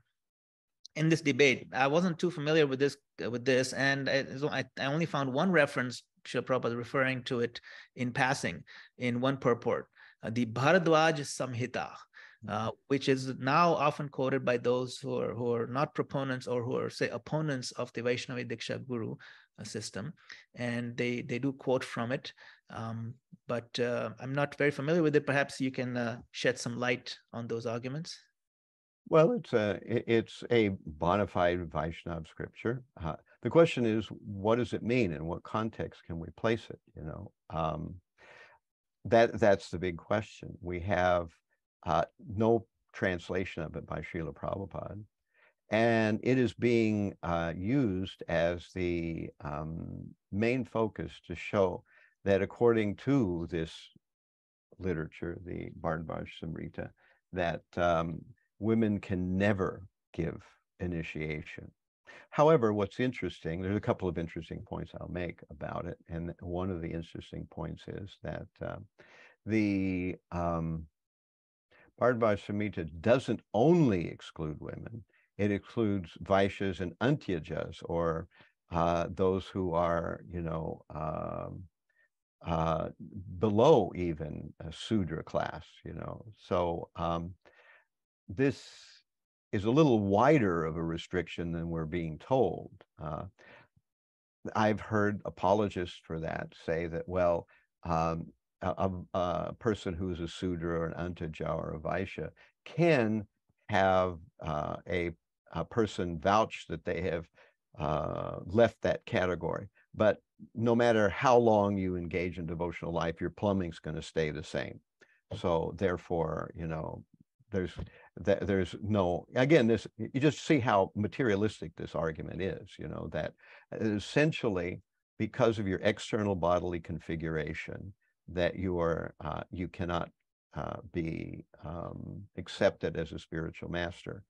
in this debate. I wasn't too familiar with this, and I only found one reference, Srila Prabhupada referring to it in passing in one purport, the Bharadwaj Samhita, which is now often quoted by those who are not proponents, or who are, say, opponents of the Vaisnavi Diksha Guru system, and they do quote from it, but I'm not very familiar with it. Perhaps you can shed some light on those arguments. Well, it's a bona fide Vaishnava scripture. The question is, what does it mean? In what context can we place it? That's the big question. We have no translation of it by Srila Prabhupada, and it is being used as the main focus to show that according to this literature, the Bharadwaj Samhita, that women can never give initiation. However, what's interesting, there's a couple of interesting points I'll make about it. And one of the interesting points is that the Bharadwaj Samhita doesn't only exclude women, it excludes Vaishyas and Antyajas, or those who are, below even a Sudra class, So this is a little wider of a restriction than we're being told. I've heard apologists for that say that, well, a person who's a Sudra or an Antaja or a Vaishya can have a person vouch that they have left that category. But no matter how long you engage in devotional life, your plumbing's going to stay the same. So therefore, there's no, again, this, you just see how materialistic this argument is, that essentially, because of your external bodily configuration, that you cannot be accepted as a spiritual master.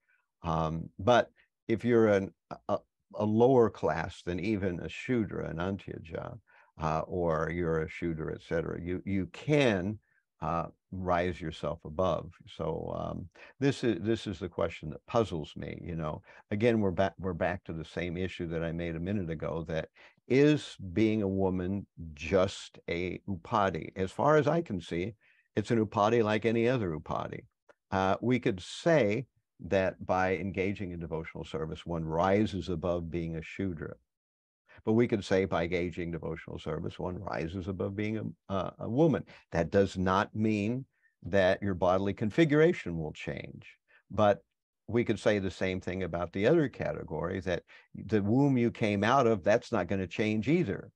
But if you're a lower class than even a Shudra, an Antyaja, or you're a Shudra, etc., you can rise yourself above. So this is the question that puzzles me. Again, we're back to the same issue that I made a minute ago, that is being a woman just a upadi? As far as I can see, it's an upadi like any other upadi. We could say that by engaging in devotional service, one rises above being a Shudra. But we could say by engaging devotional service, one rises above being a woman. That does not mean that your bodily configuration will change. But we could say the same thing about the other category, that the womb you came out of, that's not going to change either.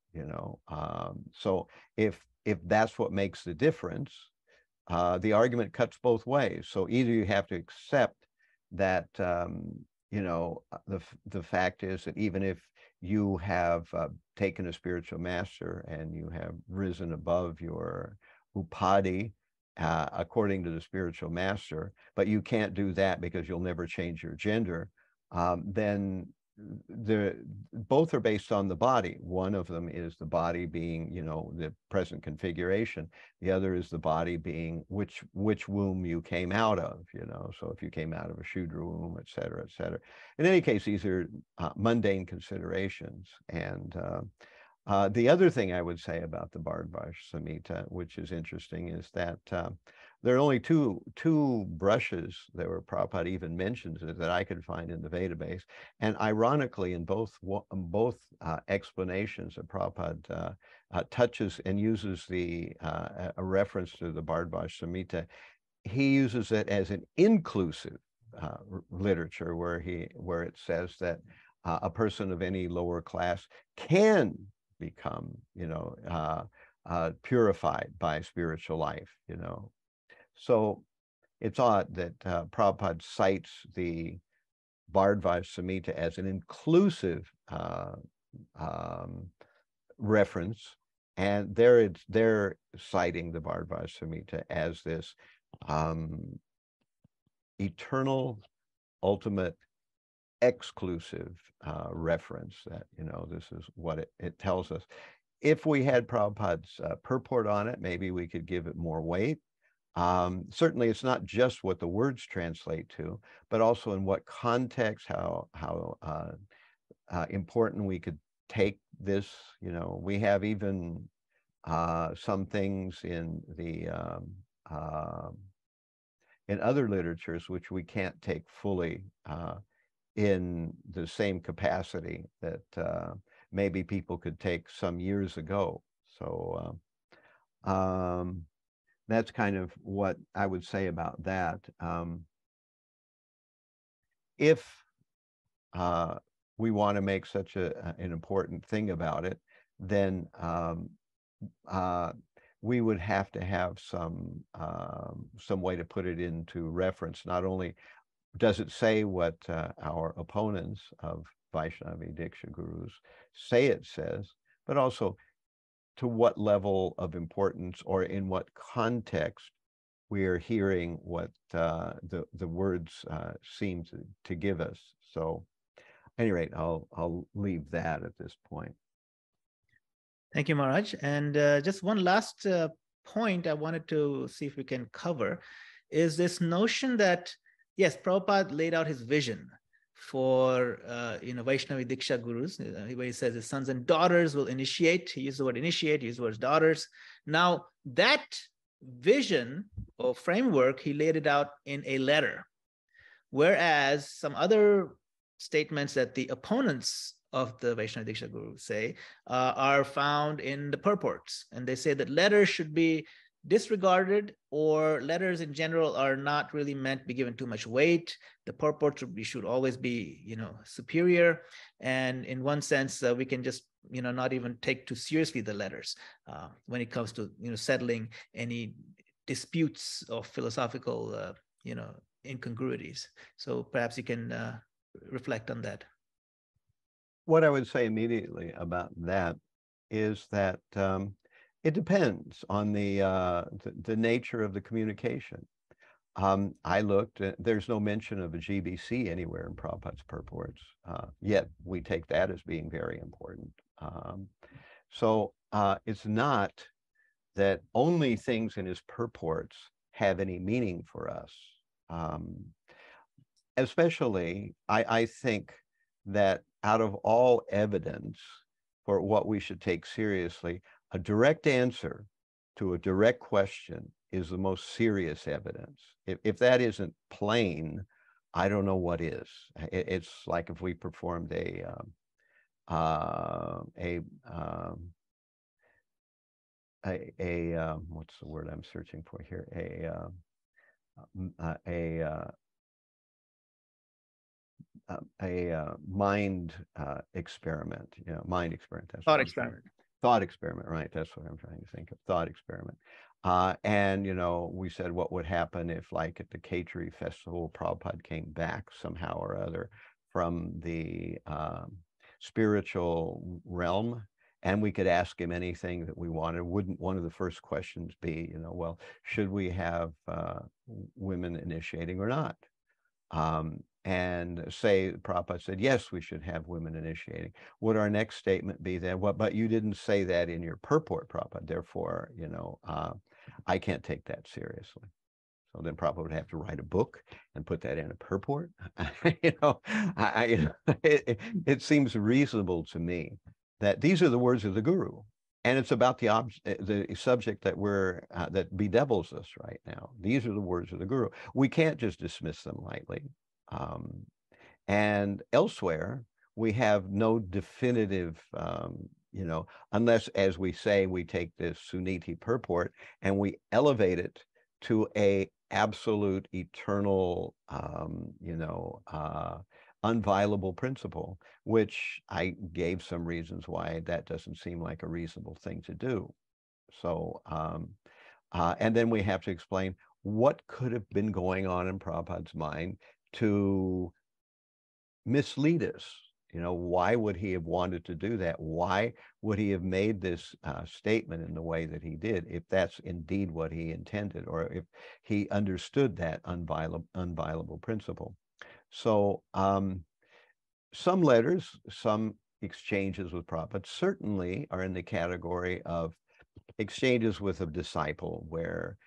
So if that's what makes the difference, the argument cuts both ways. So either you have to accept that the fact is that even if you have taken a spiritual master and you have risen above your upadhi, according to the spiritual master, but you can't do that because you'll never change your gender, then both are based on the body. One of them is the body being, the present configuration. The other is the body being which womb you came out of, so if you came out of a Shudra womb, et cetera, et cetera. In any case, these are mundane considerations. And the other thing I would say about the Bhardwaj Samhita, which is interesting, is that there are only two brushes that were Prabhupada even mentions that I could find in the Vedabase, and ironically, in both explanations that Prabhupada touches and uses a reference to the Bhardwaj Samhita, he uses it as an inclusive literature, where it says that a person of any lower class can become, purified by spiritual life, So it's odd that Prabhupada cites the Bhardwaj Samhita as an inclusive reference, and they're citing the Bhardwaj Samhita as this eternal, ultimate, exclusive reference that, this is what it tells us. If we had Prabhupada's purport on it, maybe we could give it more weight. Certainly, it's not just what the words translate to, but also in what context, how important we could take this. We have even some things in other literatures which we can't take fully in the same capacity that maybe people could take some years ago. So that's kind of what I would say about that. If we want to make such an important thing about it, then we would have to have some way to put it into reference. Not only does it say what our opponents of Vaisnavi Diksha Gurus say it says, but also to what level of importance or in what context we are hearing what the words seem to give us. So at any rate, I'll leave that at this point. Thank you, Maharaj. And just one last point I wanted to see if we can cover is this notion that, yes, Prabhupada laid out his vision for Vaisnavi Diksha Gurus, where he says his sons and daughters will initiate. He used the word initiate, he used the word daughters. Now, that vision or framework, he laid it out in a letter, whereas some other statements that the opponents of the Vaishnava Diksha Gurus say are found in the purports. And they say that letters should be disregarded, or letters in general are not really meant to be given too much weight. The purports should always be, superior. And in one sense, we can just, not even take too seriously the letters when it comes to, settling any disputes or philosophical, incongruities. So perhaps you can reflect on that. What I would say immediately about that is that it depends on the nature of the communication. I looked, there's no mention of a GBC anywhere in Prabhupada's purports, yet we take that as being very important. So it's not that only things in his purports have any meaning for us. Especially, I think that out of all evidence for what we should take seriously, a direct answer to a direct question is the most serious evidence. If that isn't plain, I don't know what is. It's like if we performed what's the word I'm searching for here? A mind experiment, mind experiment. Thought experiment. Thought experiment, right? That's what I'm trying to think of. Thought experiment. And, you know, we said what would happen if, like at the Khetri festival, Prabhupada came back somehow or other from the spiritual realm, and we could ask him anything that we wanted. Wouldn't one of the first questions be, you know, well, should we have women initiating or not? And say Prabhupada said, yes, we should have women initiating. Would our next statement be then, well, but you didn't say that in your purport, Prabhupada, therefore, you know, I can't take that seriously. So then Prabhupada would have to write a book and put that in a purport. You know, it seems reasonable to me that these are the words of the Guru. And it's about the subject that that bedevils us right now. These are the words of the Guru. We can't just dismiss them lightly. And elsewhere, we have no definitive, you know, unless, as we say, we take this Suniti purport and we elevate it to a absolute, eternal, you know, unviolable principle, which I gave some reasons why that doesn't seem like a reasonable thing to do. So, and then we have to explain what could have been going on in Prabhupada's mind to mislead us. You know, why would he have wanted to do that? Why would he have made this statement in the way that he did, if that's indeed what he intended, or if he understood that unviolable principle? So some letters, some exchanges with Prabhupada certainly are in the category of exchanges with a disciple, where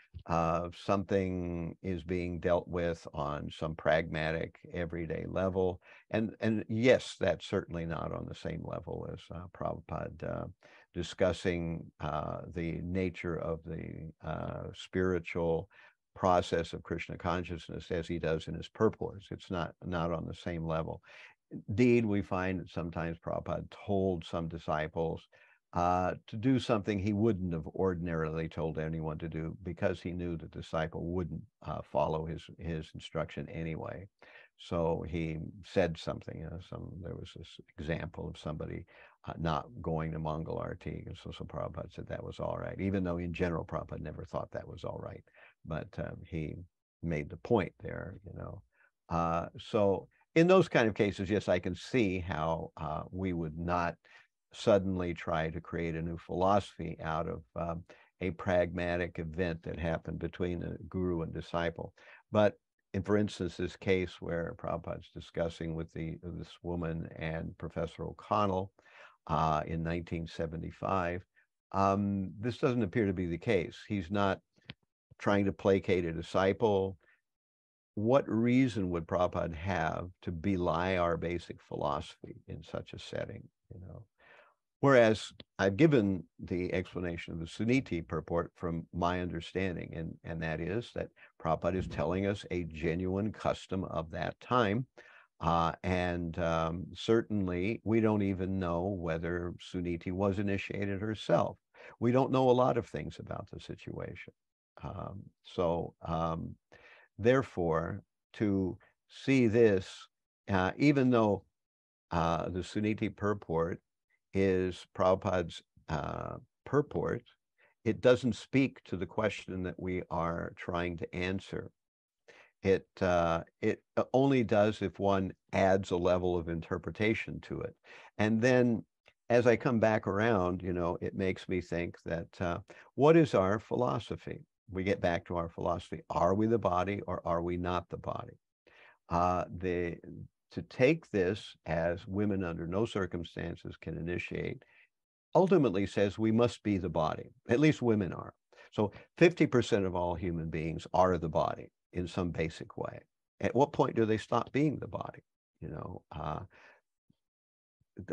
something is being dealt with on some pragmatic everyday level. And yes, that's certainly not on the same level as Prabhupada discussing the nature of the spiritual process of Krishna consciousness as he does in his purports. It's not on the same level. Indeed, we find that sometimes Prabhupada told some disciples to do something he wouldn't have ordinarily told anyone to do, because he knew the disciple wouldn't follow his instruction anyway. So he said something. You know, there was this example of somebody not going to Mongol Arti, and so Prabhupada said that was all right, even though in general Prabhupada never thought that was all right. But he made the point there, you know. So in those kind of cases, yes, I can see how we would not suddenly try to create a new philosophy out of a pragmatic event that happened between the guru and disciple. But for instance, this case where Prabhupada's discussing with this woman and Professor O'Connell in 1975, this doesn't appear to be the case. He's not trying to placate a disciple. What reason would Prabhupada have to belie our basic philosophy in such a setting, you know? Whereas I've given the explanation of the Suniti purport from my understanding, and that is that Prabhupada is telling us a genuine custom of that time. And certainly we don't even know whether Suniti was initiated herself. We don't know a lot of things about the situation. Therefore, to see this, even though the Suniti purport is Prabhupada's purport, it doesn't speak to the question that we are trying to answer. It only does if one adds a level of interpretation to it. And then as I come back around, you know, it makes me think that what is our philosophy? We get back to our philosophy. Are we the body or are we not the body? To take this as women under no circumstances can initiate ultimately says we must be the body. At least women are. So 50% of all human beings are the body in some basic way. At what point do they stop being the body? You know,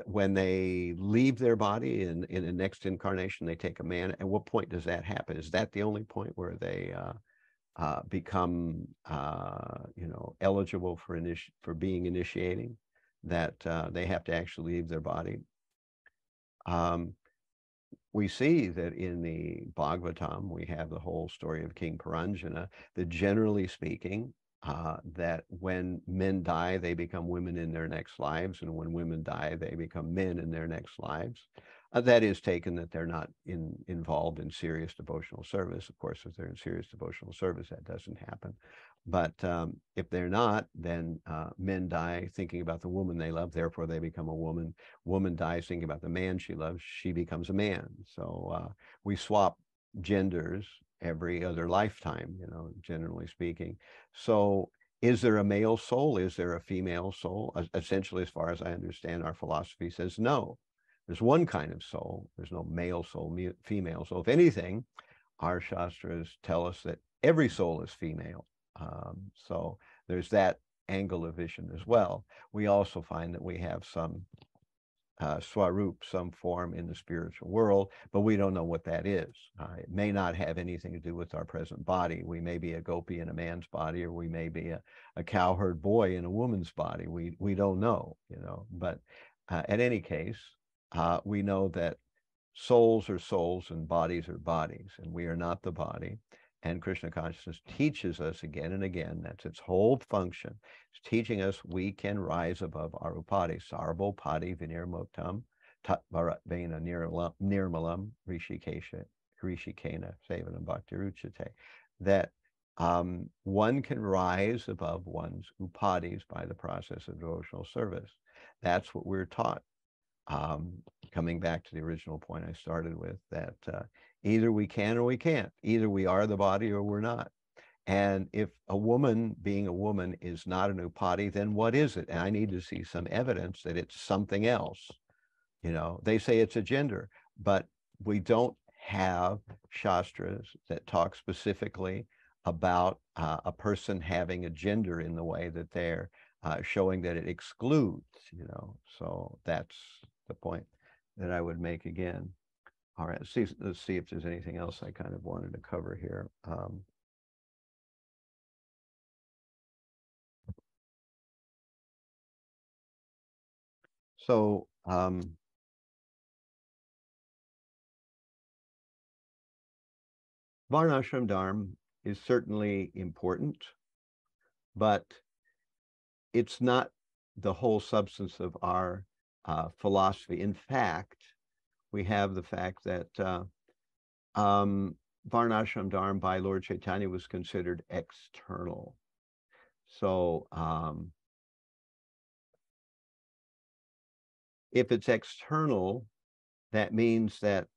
when they leave their body in the next incarnation, they take a man. At what point does that happen? Is that the only point where they become, you know, eligible for being initiating, that they have to actually leave their body? We see that in the Bhagavatam, we have the whole story of King Paranjana, that generally speaking, that when men die, they become women in their next lives, and when women die, they become men in their next lives. That is taken that they're not involved in serious devotional service. Of course, if they're in serious devotional service, that doesn't happen. But if they're not, then men die thinking about the woman they love, therefore they become a woman. Woman dies thinking about the man she loves, she becomes a man. So we swap genders every other lifetime, you know, generally speaking. So is there a male soul? Is there a female soul? Essentially, as far as I understand, our philosophy says no. There's one kind of soul. There's no male soul, female soul. If anything, our Shastras tell us that every soul is female. So there's that angle of vision as well. We also find that we have some swarup, some form in the spiritual world, but we don't know what that is. It may not have anything to do with our present body. We may be a gopi in a man's body, or we may be a cowherd boy in a woman's body. We don't know, you know. But in any case, we know that souls are souls and bodies are bodies, and we are not the body. And Krishna consciousness teaches us again and again, that's its whole function. It's teaching us we can rise above our upadi, sarvo padi vinirmuktam, tatvaratvena nirmalam rishikena sevanam bhaktiruchate. That one can rise above one's upadis by the process of devotional service. That's what we're taught. Coming back to the original point I started with, that either we can or we can't. Either we are the body or we're not. And if a woman being a woman is not an upadi, then what is it? And I need to see some evidence that it's something else. You know, they say it's a gender, but we don't have shastras that talk specifically about a person having a gender in the way that they're showing that it excludes, you know. So that's the point that I would make again. All right, let's see if there's anything else I kind of wanted to cover here. Varnashram Dharma is certainly important, but it's not the whole substance of our philosophy. In fact, we have the fact that Varnashram Dharma by Lord Chaitanya was considered external. So if it's external, that means that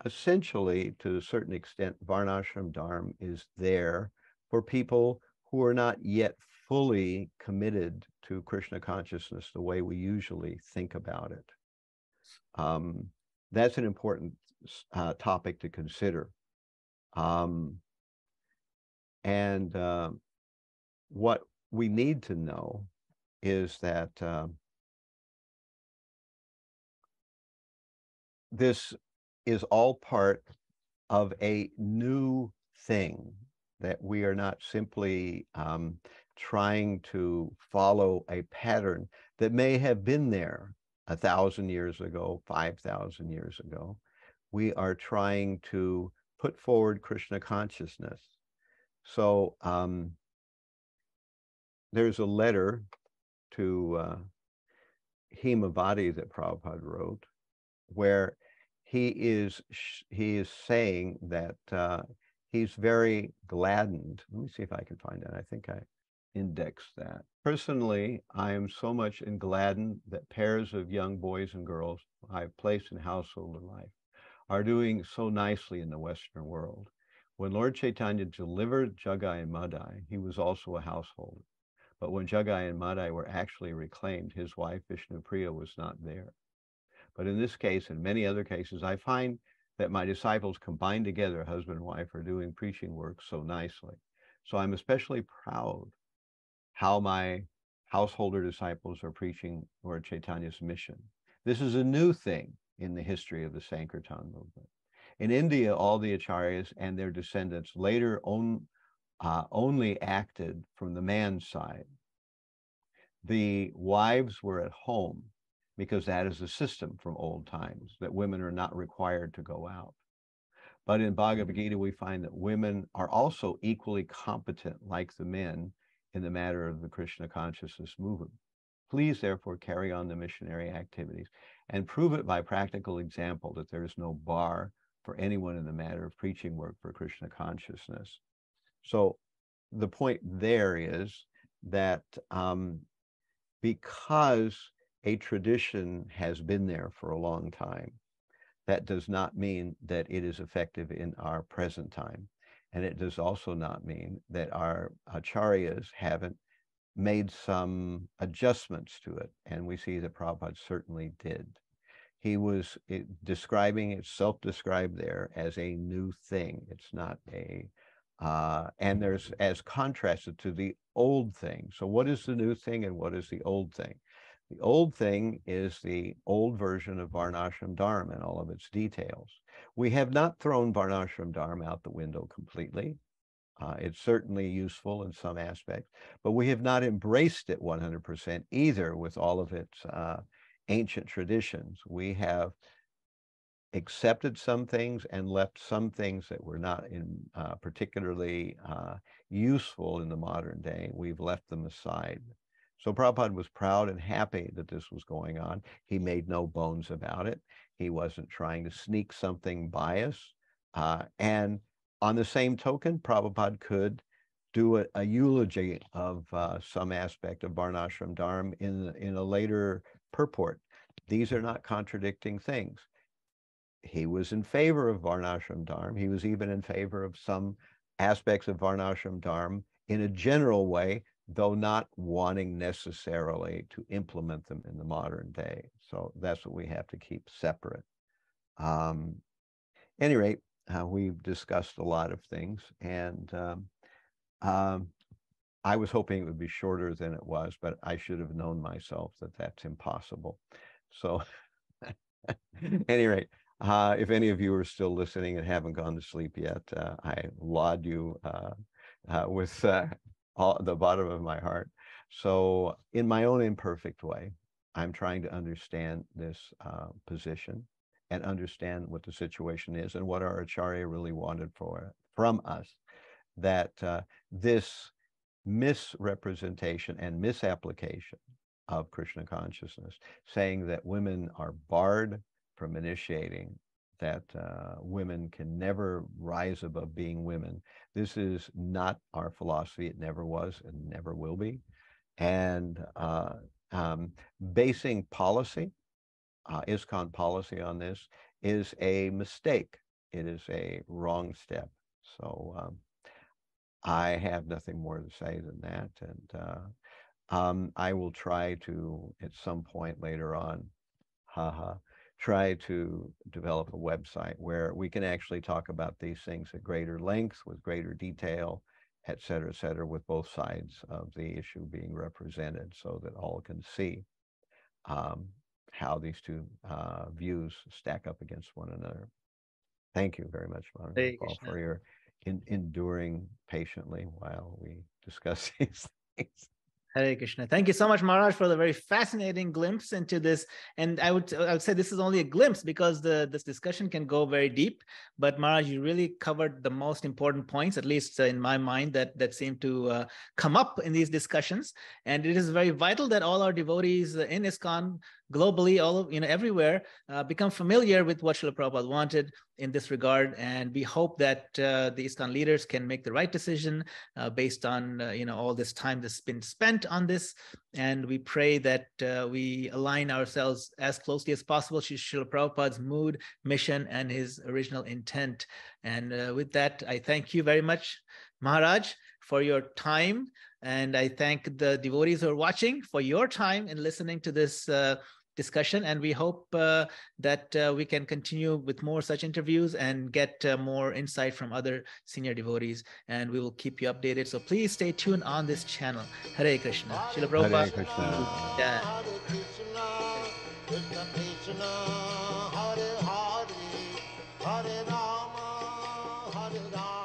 essentially, to a certain extent, Varnashram Dharma is there for people who are not yet fully committed to Krishna consciousness the way we usually think about it. That's an important topic to consider. What we need to know is that this is all part of a new thing, that we are not simply trying to follow a pattern that may have been there 1,000 years ago, 5,000 years ago. We are trying to put forward Krishna consciousness. So there's a letter to Himavati that Prabhupada wrote, where he is saying that he's very gladdened. Let me see if I can find that. I think I indexed that. Personally, I am so much gladdened that pairs of young boys and girls I've placed in household life are doing so nicely in the Western world. When Lord Chaitanya delivered Jagai and Madai, he was also a householder. But when Jagai and Madai were actually reclaimed, his wife Vishnupriya was not there. But in this case and many other cases, I find that my disciples combined together, husband and wife, are doing preaching work so nicely. So I'm especially proud how my householder disciples are preaching Lord Chaitanya's mission. This is a new thing in the history of the Sankirtan movement. In India, all the acharyas and their descendants later only acted from the man's side. The wives were at home, because that is a system from old times, that women are not required to go out. But in Bhagavad Gita, we find that women are also equally competent, like the men, in the matter of the Krishna consciousness movement. Please, therefore, carry on the missionary activities and prove it by practical example that there is no bar for anyone in the matter of preaching work for Krishna consciousness. So the point there is that because a tradition has been there for a long time, that does not mean that it is effective in our present time. And it does also not mean that our acharyas haven't made some adjustments to it. And we see that Prabhupada certainly did. He was describing it, self-described there as a new thing. It's not a, and there's as contrasted to the old thing. So what is the new thing and what is the old thing? The old thing is the old version of Varnashram Dharma and all of its details. We have not thrown Varnashram Dharma out the window completely. It's certainly useful in some aspects, but we have not embraced it 100% either with all of its ancient traditions. We have accepted some things and left some things that were not particularly useful in the modern day. We've left them aside. So Prabhupada was proud and happy that this was going on. He made no bones about it. He wasn't trying to sneak something by us. And on the same token, Prabhupada could do a eulogy of some aspect of Varnashram Dharma in a later purport. These are not contradicting things. He was in favor of Varnashram Dharma. He was even in favor of some aspects of Varnashram Dharma in a general way, though not wanting necessarily to implement them in the modern day. So that's what we have to keep separate. Any rate, we've discussed a lot of things, and I was hoping it would be shorter than it was, but I should have known myself that that's impossible. So any rate, if any of you are still listening and haven't gone to sleep yet, I laud you with the bottom of my heart. So in my own imperfect way, I'm trying to understand this position and understand what the situation is and what our Acharya really wanted from us, that this misrepresentation and misapplication of Krishna consciousness, saying that women are barred from initiating, that women can never rise above being women. This is not our philosophy. It never was and never will be. And basing policy, ISKCON policy on this is a mistake. It is a wrong step. So I have nothing more to say than that. And I will try to, at some point later on, try to develop a website where we can actually talk about these things at greater length, with greater detail, et cetera, with both sides of the issue being represented so that all can see how these two views stack up against one another. Thank you very much, Maharaj, for your enduring patiently while we discuss these things. Hare Krishna. Thank you so much, Maharaj, for the very fascinating glimpse into this. And I would say this is only a glimpse, because this discussion can go very deep. But Maharaj, you really covered the most important points, at least in my mind, that seem to come up in these discussions. And it is very vital that all our devotees in ISKCON, globally, everywhere, become familiar with what Srila Prabhupada wanted in this regard. And we hope that the ISKCON leaders can make the right decision based on all this time that's been spent on this. And we pray that we align ourselves as closely as possible to Srila Prabhupada's mood, mission, and his original intent. And with that, I thank you very much, Maharaj, for your time. And I thank the devotees who are watching for your time in listening to this discussion. And we hope that we can continue with more such interviews and get more insight from other senior devotees. And we will keep you updated. So please stay tuned on this channel. Hare Krishna. Srila Prabhupada. Hare Krishna. Yeah. Krishna Krishna, Hare Hare, Hare Rama, Hare Rama.